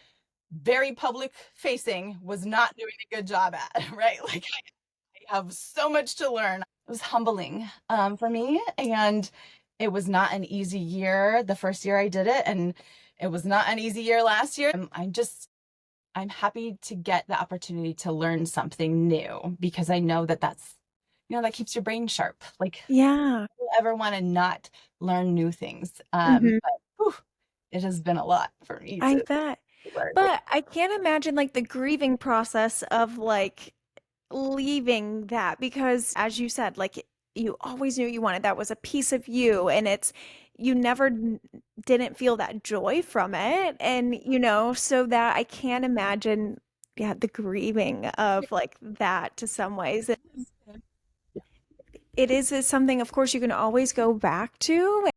very public facing was not doing a good job at, right? Like I have so much to learn. It was humbling for me, and it was not an easy year the first year I did it, and it was not an easy year last year. I'm happy to get the opportunity to learn something new, because I know that that keeps your brain sharp. Like, Yeah. who ever want to not learn new things? Mhm. But whew, it has been a lot for me I to bet. learn. But I can't imagine like the grieving process of like leaving that because as you said, like you always knew you wanted that was a piece of you and it's you never didn't feel that joy from it and so that I can't imagine the grieving of like that to some ways. It is something of course you can always go back to.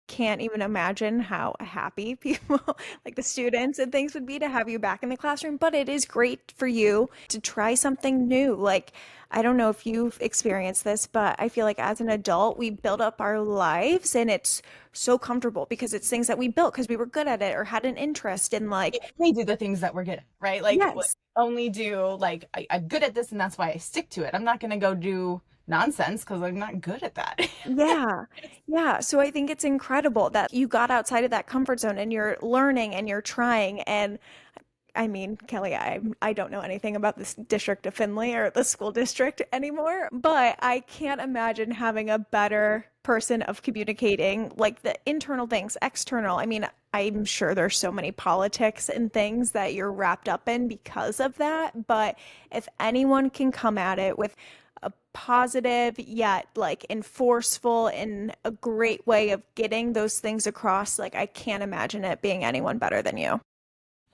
Can't even imagine how happy people like the students and things would be to have you back in the classroom, but it is great for you to try something new. Like, I don't know if you've experienced this, but I feel like as an adult, we build up our lives and it's so comfortable because it's things that we built because we were good at it or had an interest in We like, only do the things that we're good at, right? Like yes. only do like I'm good at this, and that's why I stick to it. I'm not gonna go do nonsense because I'm not good at that. Yeah. Yeah. So I think it's incredible that you got outside of that comfort zone and you're learning and you're trying. And I mean, Kelly, I don't know anything about this district of Findlay or the school district anymore, but I can't imagine having a better person of communicating like the internal things, external. I mean, I'm sure there's so many politics and things that you're wrapped up in because of that, but if anyone can come at it with a positive yet like enforceful and a great way of getting those things across, like I can't imagine it being anyone better than you.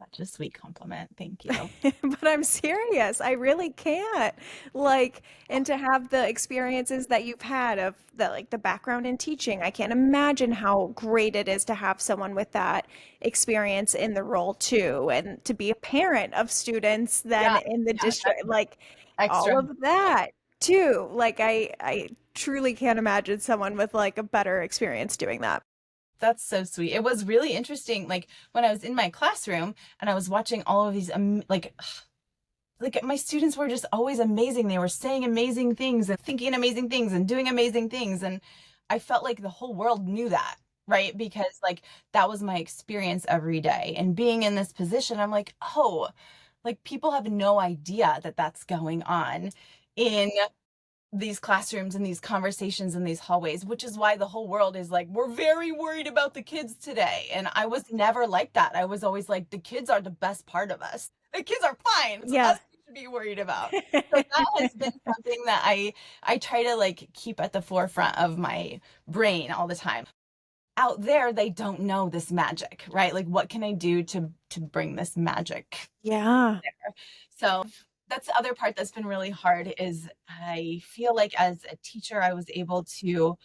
Such a sweet compliment. Thank you. But I'm serious. I really can't. Like, and to have the experiences that you've had of the like the background in teaching, I can't imagine how great it is to have someone with that experience in the role too, and to be a parent of students then Yeah, in the yeah, district, that's like extra. all of that too. Like I truly can't imagine someone with like a better experience doing that. That's so sweet. It was really interesting. Like when I was in my classroom and I was watching all of these, like my students were just always amazing. They were saying amazing things and thinking amazing things and doing amazing things. And I felt like the whole world knew that, right? Because like that was my experience every day. And being in this position, I'm like, oh, like people have no idea that that's going on in these classrooms and these conversations in these hallways, which is why the whole world is like, we're very worried about the kids today. And I was never like that. I was always like, the kids are the best part of us. The kids are fine. It's Yeah. us we should be worried about. So that has been something that I try to like keep at the forefront of my brain all the time. Out there, they don't know this magic, right? Like, what can I do to bring this magic Yeah. there? So that's the other part that's been really hard is I feel like as a teacher, I was able to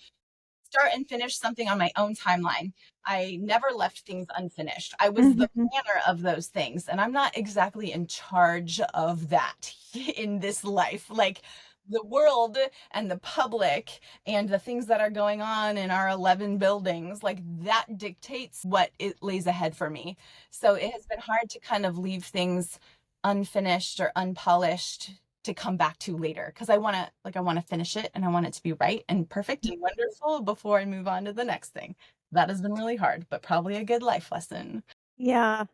start and finish something on my own timeline. I never left things unfinished. I was the Mhm. planner of those things, and I'm not exactly in charge of that in this life. Like the world and the public and the things that are going on in our 11 buildings, like that dictates what it lays ahead for me. So it has been hard to kind of leave things unfinished or unpolished to come back to later because I want to finish it and I want it to be right and perfect and wonderful before I move on to the next thing. That has been really hard, but probably a good life lesson, Yeah.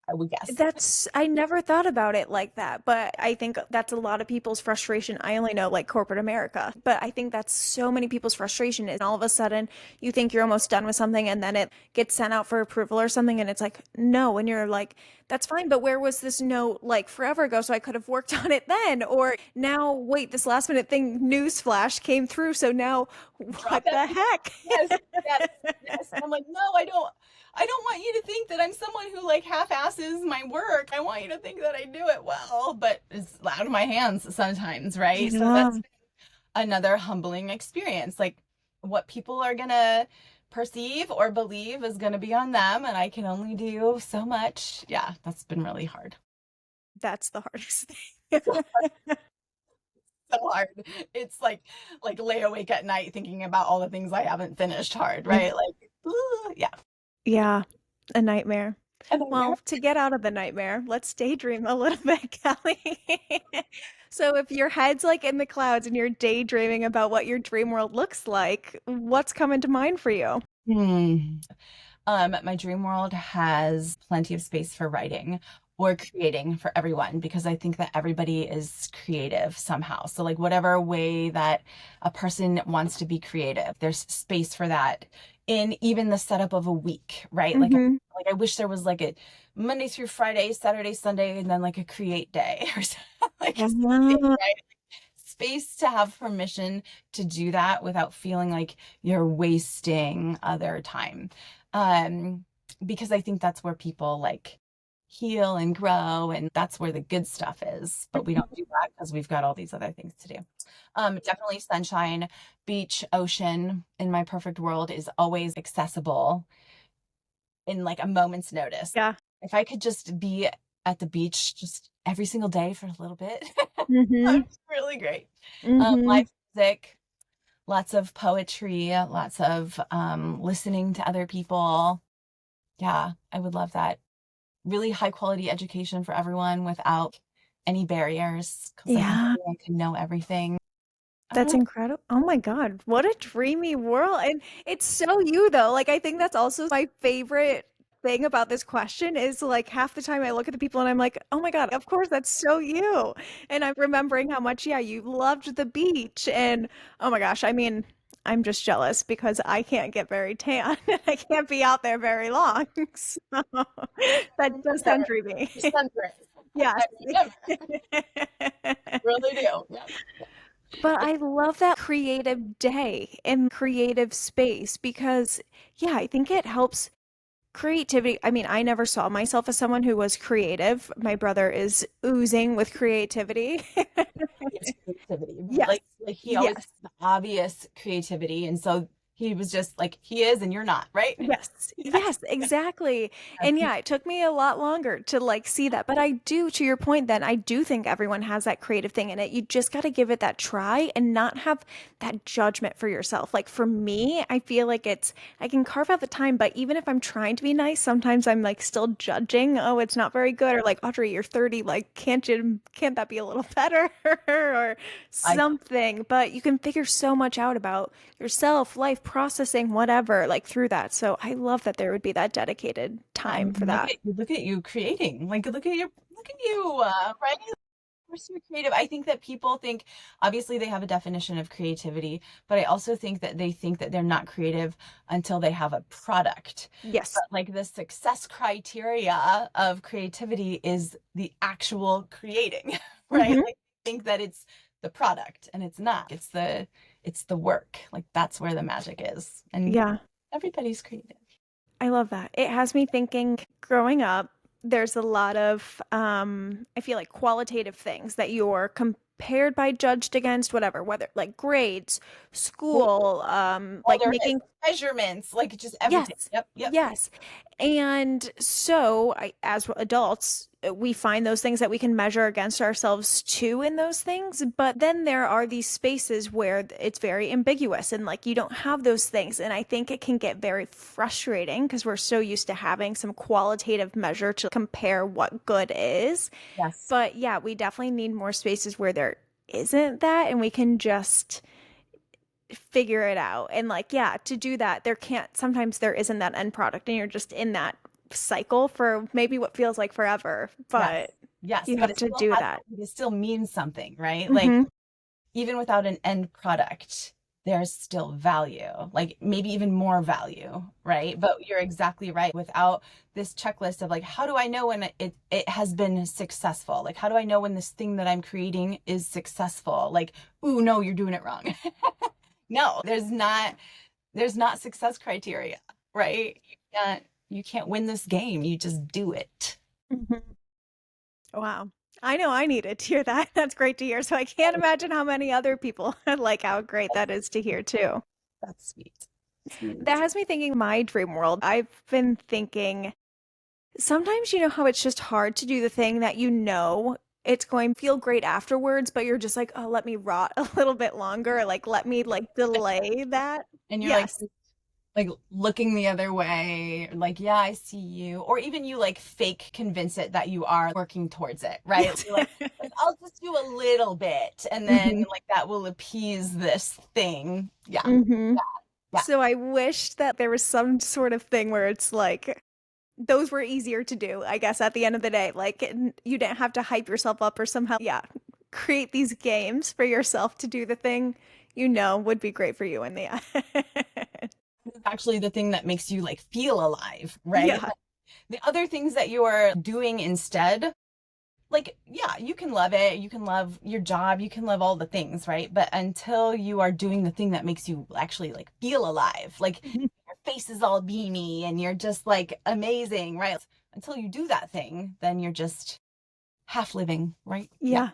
I would guess. I never thought about it like that, but I think that's a lot of people's frustration. I only know like corporate America, but I think that's so many people's frustration is all of a sudden you think you're almost done with something and then it gets sent out for approval or something and it's like, no, and you're like, that's fine, but where was this note like forever ago? So I could have worked on it then. Or now, wait, this last minute thing, newsflash came through. So now Drop what the everything. heck? Yes, yes, yes. And I'm like, no, I don't want you to think that I'm someone who like half-asses my work. I want you to think that I do it well, but it's out of my hands sometimes, right? So Yeah. that's another humbling experience. Like what people are gonna perceive or believe is gonna be on them, and I can only do so much. Yeah, that's been really hard. That's the hardest thing. So hard. It's like lay awake at night thinking about all the things I haven't finished hard, right? Like, yeah, Yeah, a nightmare. a nightmare. Well, to get out of the nightmare, let's daydream a little bit, Kelly. So if your head's like in the clouds and you're daydreaming about what your dream world looks like, what's coming to mind for you? Hmm. My dream world has plenty of space for writing or creating for everyone because I think that everybody is creative somehow. So, like, whatever way that a person wants to be creative, there's space for that in even the setup of a week, right? Hmm. Like I wish there was like a Monday through Friday, Saturday, Sunday, and then like a create day or something, like something, Yeah. right? Space to have permission to do that without feeling like you're wasting other time. Um, because I think that's where people like heal and grow, and that's where the good stuff is. But we don't do that because we've got all these other things to do. Definitely sunshine, beach, ocean in my perfect world is always accessible in like a moment's notice. Yeah. If I could just be at the beach just every single day for a little bit, Hmm. that's really great. Hmm. Live music, lots of poetry, lots of listening to other people. Yeah, I would love that. Really high quality education for everyone without any barriers, because I think Yeah. everyone can know everything. I don't That's know. incredible. Oh my God, what a dreamy world. And it's so you though. Like I think that's also my favorite thing about this question is like half the time I look at the people and I'm like, "Oh my God, of course that's so you." And I'm remembering how much yeah, you loved the beach and oh my gosh, I mean, I'm just jealous because I can't get very tan and I can't be out there very long. So that does sound Remember, dreamy. your sunburn. Yes. I remember. Really do. Yeah. But I love that creative day and creative space because, yeah, I think it helps creativity. I mean, I never saw myself as someone who was creative. My brother is oozing with creativity. It's creativity, right? Yes. Like he always Yes. has the obvious creativity, and so he was just like he is, and you're not, right? Yes. Yeah, Yes, exactly. that's And beautiful. yeah, it took me a lot longer to like see that. But I do, to your point, then I do think everyone has that creative thing in it. You just got to give it that try and not have that judgment for yourself. Like for me, I feel like I can carve out the time, but even if I'm trying to be nice, sometimes I'm like still judging, oh, it's not very good. Or like, Audrey, you're 30, like, can't that be a little better? Or I something. But you can figure so much out about yourself, life, processing, whatever, like through that. So I love that there would be that dedicated time and for that. look at you creating. Like look at you, right? Of course you're creative. I think that people think obviously they have a definition of creativity, but I also think that they think that they're not creative until they have a product. Yes. But like the success criteria of creativity is the actual creating, right? Hmm. Like I think that it's the product and it's not. It's the work. Like that's where the magic is. And Yeah, everybody's creative. I love that. It has me thinking growing up, there's a lot of, I feel like qualitative things that you're compared by, judged against, whatever, whether like grades, Well, school, all like there is, making measurements, like just everything. yes. Yep, yep. Yes. And so, as adults, we find those things that we can measure against ourselves too in those things. But then there are these spaces where it's very ambiguous and like you don't have those things. And I think it can get very frustrating because we're so used to having some qualitative measure to compare what good is. Yes. But yeah, we definitely need more spaces where there isn't that and we can just figure it out. And like, yeah, to do that, sometimes there isn't that end product and you're just in that cycle for maybe what feels like forever, Yes. but Yes. you But have to do that. it still means something, right? Like Hmm. even without an end product, there's still value, like maybe even more value, right? But you're exactly right. Without this checklist of like, how do I know when it has been successful? Like, how do I know when this thing that I'm creating is successful? Like, ooh, no, you're doing it wrong. No, there's not success criteria, right? You can't win this game. You just do it. Hmm. Wow. I know I needed to hear that. That's great to hear. So I can't imagine how many other people like how great that is to hear too. That's sweet. Sweet. That has me thinking my dream world. I've been thinking sometimes you know how it's just hard to do the thing that you know it's going to feel great afterwards, but you're just like, oh, let me rot a little bit longer. Like, let me like delay that. And you're Yes. like looking the other way, like, yeah, I see you. Or even you like fake convince it that you are working towards it, right? Yes. You're like I'll just do a little bit and then Hmm. like that will appease this thing. Yeah. Hmm. Yeah. So I wish that there was some sort of thing where it's like those were easier to do, I guess, at the end of the day. Like you didn't have to hype yourself up or somehow, yeah, create these games for yourself to do the thing you know would be great for you in the end. It's actually the thing that makes you like feel alive, right? Yeah. Like, the other things that you're doing instead, like, yeah, you can love it. You can love your job. You can love all the things, right? But until you are doing the thing that makes you actually like feel alive, like Mhm. your face is all beamy and you're just like amazing, right? Until you do that thing, then you're just half living, right? Yeah. Yeah.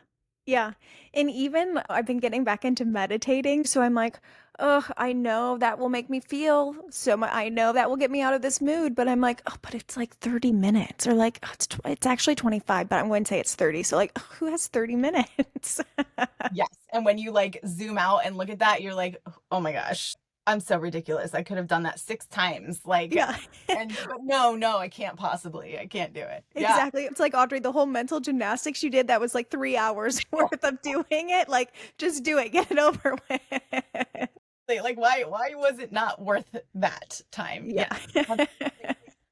Yeah. And even I've been getting back into meditating. So I'm like, oh, I know that will make me feel so much. I know that will get me out of this mood. But I'm like, oh, but it's like 30 minutes or like, oh, it's actually 25, but I'm going to say it's 30. So like, oh, who has 30 minutes? Yes. And when you like zoom out and look at that, you're like, oh my gosh, I'm so ridiculous. I could have done that 6 times. Like, Yeah. but no, I can't possibly. I can't do it. Yeah. Exactly. It's like Audrey, the whole mental gymnastics you did that was like 3 hours worth of doing it. Like, just do it, get it over with. Like why was it not worth that time? Yeah. Yeah.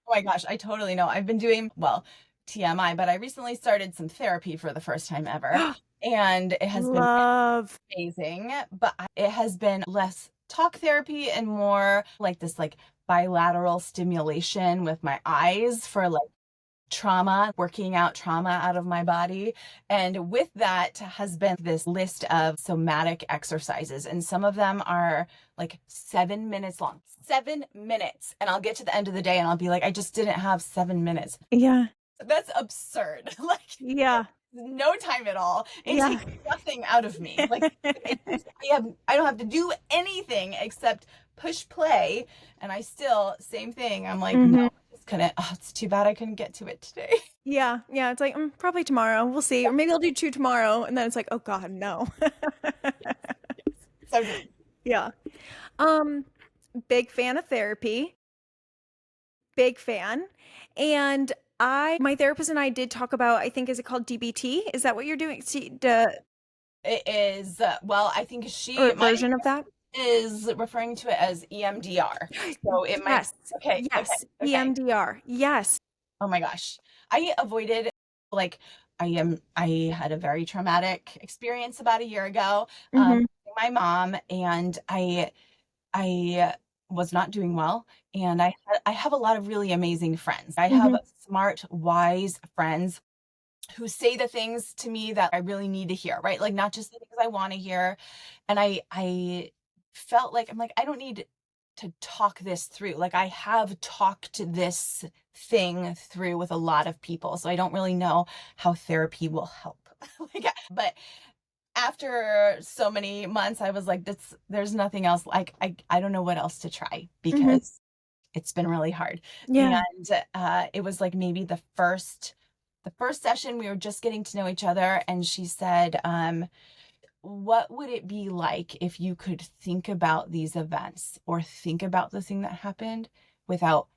Oh my gosh, I totally know. I've been doing, well, TMI, but I recently started some therapy for the first time ever. And it has been Love. amazing, but it has been less talk therapy and more like this like bilateral stimulation with my eyes for like trauma, working out trauma out of my body. And with that has been this list of somatic exercises. And some of them are like 7 minutes long, 7 minutes. And I'll get to the end of the day and I'll be like, I just didn't have 7 minutes. Yeah. That's absurd. Like, Yeah. no time at all and Yeah. takes nothing out of me. Like I don't have to do anything except push play, and I still same thing. I'm like, no, Hmm. I just couldn't. Oh, it's too bad I couldn't get to it today. Yeah. Yeah. It's like, probably tomorrow. We'll see. Or maybe I'll do two tomorrow. And then it's like, oh God, no. Yes, yes. So good. Yeah. Um, Big fan of therapy. Big fan. And my therapist and I did talk about, I think, is it called DBT? Is that what you're doing? See, It is well, I think or a my version of that? is referring to it as EMDR. So it might Yes. okay, okay, Yes. okay. EMDR. Yes. Oh my gosh. I avoided like I had a very traumatic experience about a year ago. Hmm. My mom and I was not doing well and I have a lot of really amazing friends. I have Hmm. smart, wise friends who say the things to me that I really need to hear, right? Like not just the things I want to hear. And I felt like I'm like I don't need to talk this through. Like I have talked this thing through with a lot of people, so I don't really know how therapy will help. Like, but after so many months, I was like, there's nothing else. Like, I don't know what else to try Mhm. because it's been really hard. Yeah. And it was like maybe the first session we were just getting to know each other, and she said, what would it be like if you could think about these events or think about the thing that happened without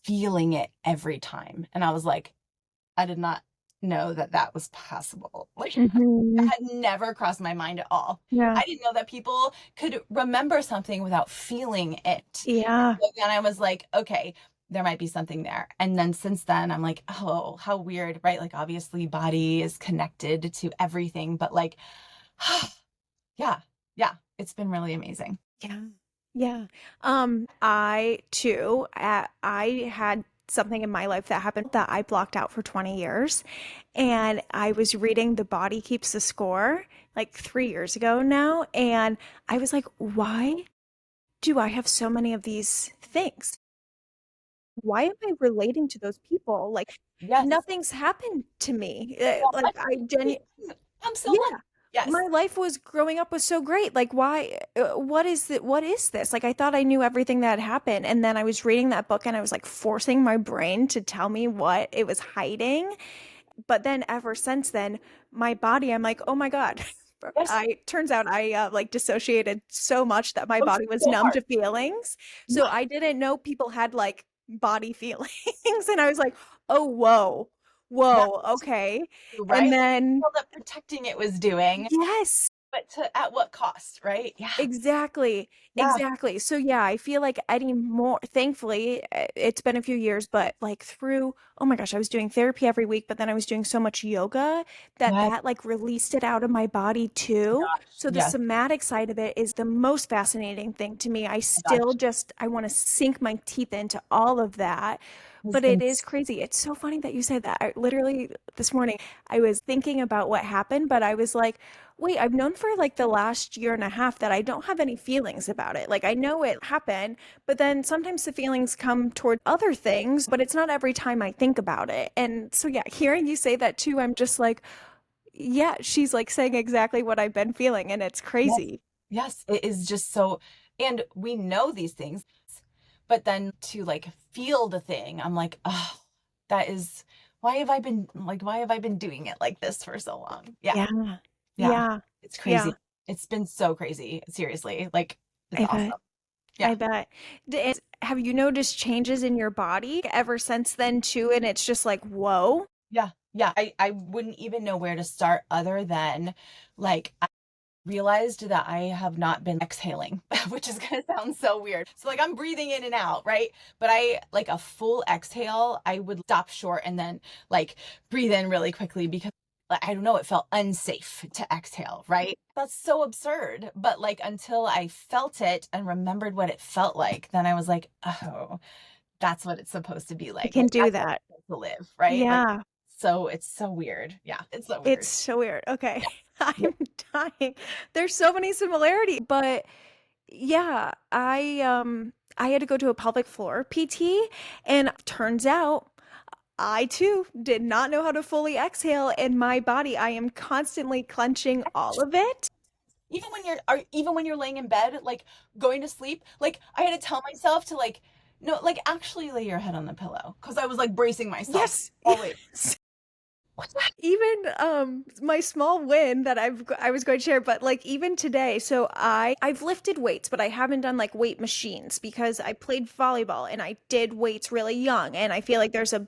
feeling it every time? And I was like, I did not know that that was possible. Like, Mhm. that had never crossed my mind at all. Yeah. I didn't know that people could remember something without feeling it. Yeah. So then I was like, okay, there might be something there. And then since then, I'm like, oh, how weird, right? Like, obviously, body is connected to everything, but like, yeah, yeah, it's been really amazing. Yeah. Yeah. I too, I had something in my life that happened that I blocked out for 20 years. And I was reading The Body Keeps the Score like 3 years ago now. And I was like, why do I have so many of these things? Why am I relating to those people? Like, Yes. nothing's happened to me. Yeah, Like, I'm so yeah. lucky. Yes. My life was growing up was so great. Like, why, what is this? Like, I thought I knew everything that had happened. And then I was reading that book and I was like forcing my brain to tell me what it was hiding. But then ever since then, my body, I'm like, oh my God. Yes. I turns out I like dissociated so much that my I'm body was so numb hard. to feelings. So Yeah. I didn't know people had like body feelings. And I was like, oh, whoa, Yeah. whoa, okay. And Right? then, All that protecting it was doing, yes. but at what cost, right? Yeah. Exactly. Yeah. Exactly. So yeah, I feel like anymore, thankfully, it's been a few years, but like through, oh my gosh, I was doing therapy every week, but then I was doing so much yoga that Yes. that like released it out of my body too. Gosh. So the Yes. somatic side of it is the most fascinating thing to me. Gosh. I want to sink my teeth into all of that. Has But been it is crazy. It's so funny that you said that. I literally this morning I was thinking about what happened, but I was like, wait, I've known for like the last year and a half that I don't have any feelings about it. Like I know it happened, but then sometimes the feelings come toward other things, but it's not every time I think about it. And so yeah, hearing you say that too, I'm just like, yeah, she's like saying exactly what I've been feeling and it's yes. crazy. Yes. It is just so, and we know these things, but then to like feel the thing, I'm like, oh, that is why have I been doing it like this for so long? Yeah. Yeah. Yeah. Yeah. It's Yeah. crazy. It's been so crazy. Seriously. Like, it's I bet. awesome. Yeah. I bet. Have you noticed changes in your body ever since then too? And it's just like, whoa. Yeah. Yeah. I wouldn't even know where to start other than like I realized that I have not been exhaling, which is going to sound so weird. So like I'm breathing in and out, right? But I like a full exhale, I would stop short and then like breathe in really quickly because like, I don't know, it felt unsafe to exhale, right? That's so absurd. But like until I felt it and remembered what it felt like, then I was like, oh, that's what it's supposed to be I like. can Like do that's what that. it's supposed to live, right? Like Yeah. so it's so weird. Yeah, it's so It's weird. so weird. Okay. Yeah. I'm dying. There's so many similarities, but yeah, I had to go to a pelvic floor PT and turns out I too did not know how to fully exhale in my body. I am constantly clenching all of it. Even when you're laying in bed like going to sleep, like I had to tell myself to like no, like actually lay your head on the pillow because I was like bracing myself Yes. always. Yes. What's that? Even my small win that I was going to share, but like even today, so I've lifted weights, but I haven't done like weight machines because I played volleyball and I did weights really young and I feel like there's a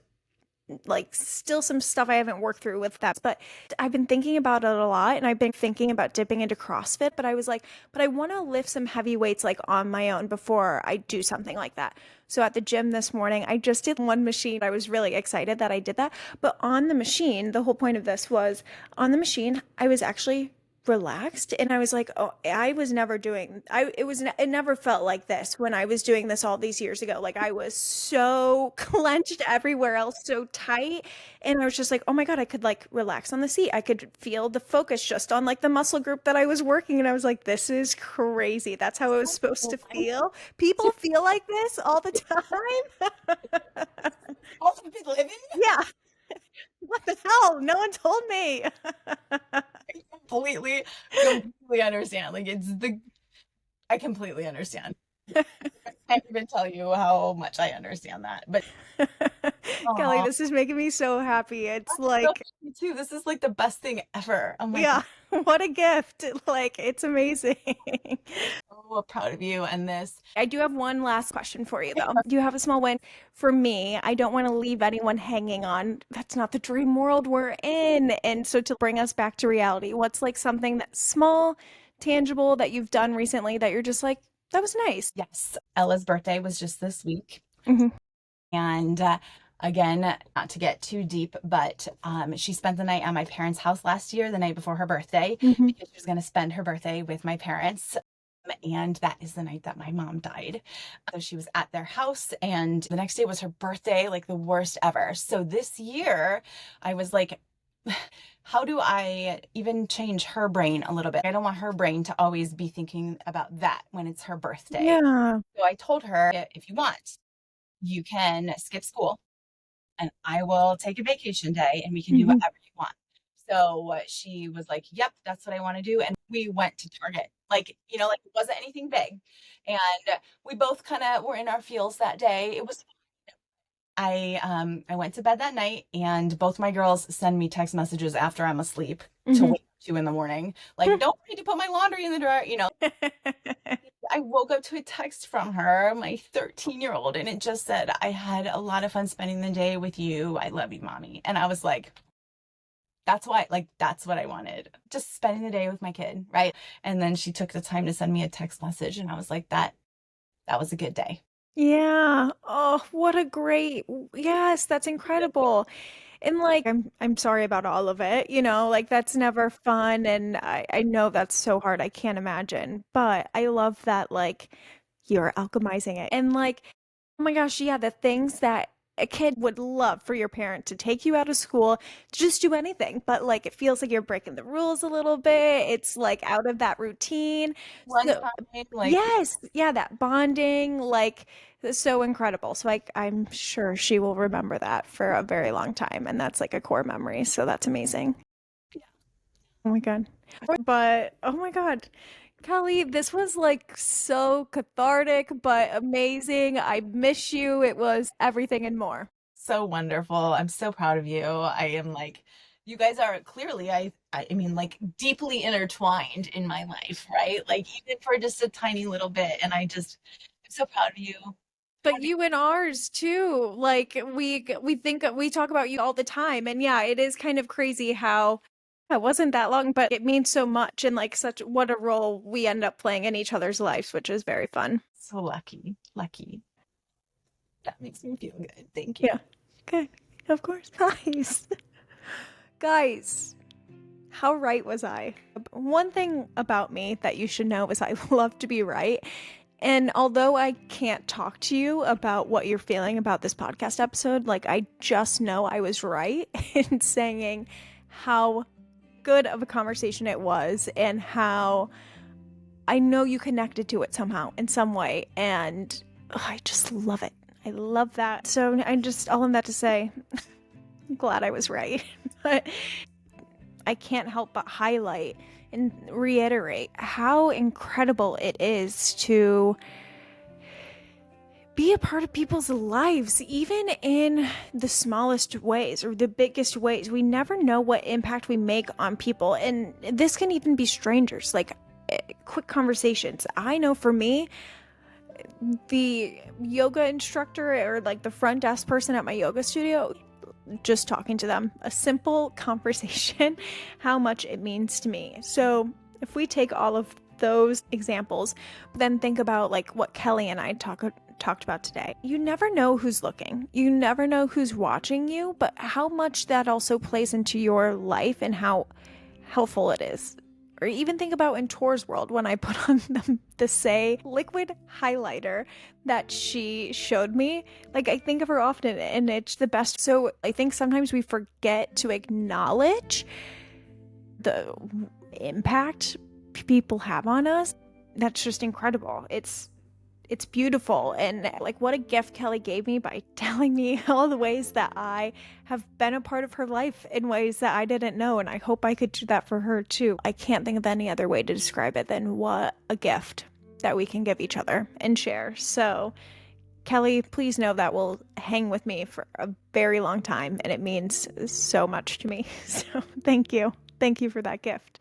like still some stuff I haven't worked through with that. But I've been thinking about it a lot and I've been thinking about dipping into CrossFit, but I was like, but I want to lift some heavy weights like on my own before I do something like that. So at the gym this morning, I just did one machine. I was really excited that I did that. But on the machine, the whole point of this was on the machine, I was actually relaxed and I was like, oh, I was never doing it never felt like this when I was doing this all these years ago. Like I was so clenched everywhere else, so tight. And I was just like, oh my God, I could like relax on the seat. I could feel the focus just on like the muscle group that I was working. And I was like, this is crazy. That's how it was supposed to feel. People feel like this all the time. Also been living Yeah. What the hell? No one told me. completely understand. Like I completely understand. I can't even tell you how much I understand that. But Kelly, oh, this is making me so happy. It's I'm so like, happy too. This is like the best thing ever. I'm like yeah, what a gift. Like, it's amazing. so proud of you and this. I do have one last question for you, though. Do you have a small win? For me, I don't want to leave anyone hanging on. That's not the dream world we're in. And so, to bring us back to reality, what's like something that's small, tangible that you've done recently that you're just like, that was nice? Yes, Ella's birthday was just this week. Hmm. And again, not to get too deep, but she spent the night at my parents' house last year, the night before her birthday, Hmm. because she was going to spend her birthday with my parents. And that is the night that my mom died. So she was at their house, and the next day was her birthday, like the worst ever. So this year, I was like, how do I even change her brain a little bit? I don't want her brain to always be thinking about that when it's her birthday. Yeah. So I told her, if you want, you can skip school and I will take a vacation day and we can do Hmm. whatever you want. So she was like, yep, that's what I want to do. And we went to Target. Like, like it wasn't anything big. And we both kind of were in our feels that day. It was I went to bed that night and both my girls send me text messages after I'm asleep to Hmm. wake up 2 in the morning. Like, don't forget to put my laundry in the dryer. I woke up to a text from her, my 13-year-old, and it just said, I had a lot of fun spending the day with you. I love you, mommy. And I was like, that's what I wanted. Just spending the day with my kid, right? And then she took the time to send me a text message, and I was like, that was a good day. Yeah. Oh, what a great. Yes, that's incredible. And like I'm sorry about all of it, like that's never fun and I know that's so hard. I can't imagine. But I love that like you're alchemizing it. And like, oh my gosh, yeah, the things that a kid would love for your parent to take you out of school to just do anything, but like it feels like you're breaking the rules a little bit. It's like out of that routine. So Lunchtime, like, yes, yeah, that bonding, like, is so incredible. So I'm sure she will remember that for a very long time, and that's like a core memory. So that's amazing. Oh my God. But oh my God, Kelly, this was like so cathartic, but amazing. I miss you. It was everything and more. so wonderful. I'm so proud of you. I am like, you guys are clearly, I mean, like deeply intertwined in my life, right? Like even for just a tiny little bit. And I'm so proud of you. But you and ours too. Like we think we talk about you all the time. And yeah, it is kind of crazy how it wasn't that long, but it means so much and like such what a role we end up playing in each other's lives, which is very fun. So lucky, lucky. That makes me feel good. Thank you. Yeah. Okay. Of course. Guys. Guys, how right was I? One thing about me that you should know is I love to be right. And although I can't talk to you about what you're feeling about this podcast episode, like I just know I was right in saying how good of a conversation it was and how I know you connected to it somehow in some way. And I just love it. I love that. So I just, all of that to say, I'm glad I was right. But I can't help but highlight and reiterate how incredible it is to be a part of people's lives, even in the smallest ways or the biggest ways. We never know what impact we make on people. And this can even be strangers, like quick conversations. I know for me, the yoga instructor or like the front desk person at my yoga studio, just talking to them, a simple conversation, how much it means to me. So if we take all of those examples, then think about like what Kelly and I talked about today. You never know who's looking. You never know who's watching you, but how much that also plays into your life and how helpful it is. Or even think about in Tor's world when I put on the Say liquid highlighter that she showed me. Like I think of her often and it's the best. So I think sometimes we forget to acknowledge the impact people have on us. That's just incredible. it's beautiful. And like, what a gift Kelly gave me by telling me all the ways that I have been a part of her life in ways that I didn't know. And I hope I could do that for her too. I can't think of any other way to describe it than what a gift that we can give each other and share. So Kelly, please know that will hang with me for a very long time, and it means so much to me. So thank you. Thank you for that gift.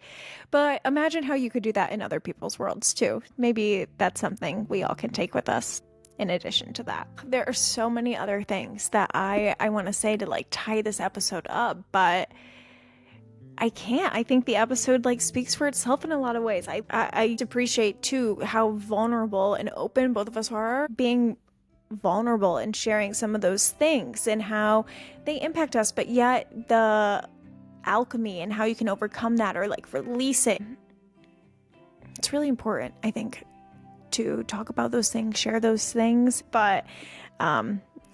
But imagine how you could do that in other people's worlds too. Maybe that's something we all can take with us in addition to that. There are so many other things that I want to say to like tie this episode up, but I can't. I think the episode like speaks for itself in a lot of ways. I appreciate too how vulnerable and open both of us are, being vulnerable and sharing some of those things and how they impact us, but yet the alchemy and how you can overcome that or like release it. It's really important, I think, to talk about those things, share those things. But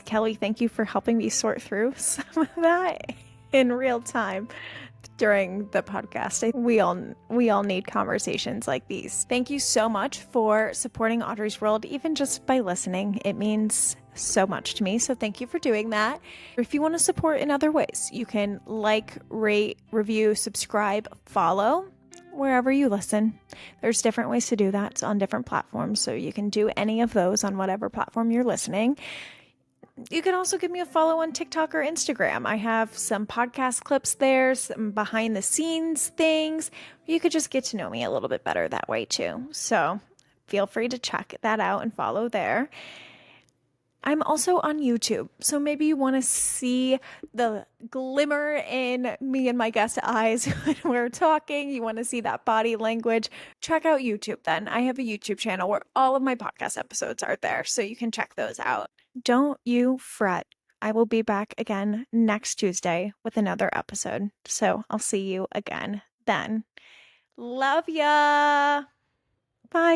Kelly, thank you for helping me sort through some of that in real time during the podcast. We all need conversations like these. Thank you so much for supporting Audrey's World, even just by listening. It means so much to me. So thank you for doing that. If you want to support in other ways, you can like, rate, review, subscribe, follow wherever you listen. There's different ways to do that. It's on different platforms. So you can do any of those on whatever platform you're listening. You can also give me a follow on TikTok or Instagram. I have some podcast clips there, some behind the scenes things. You could just get to know me a little bit better that way too. So feel free to check that out and follow there. I'm also on YouTube, so maybe you want to see the glimmer in me and my guest eyes when we're talking. You want to see that body language. Check out YouTube then. I have a YouTube channel where all of my podcast episodes are there, so you can check those out. Don't you fret. I will be back again next Tuesday with another episode. So I'll see you again then. Love ya. Bye.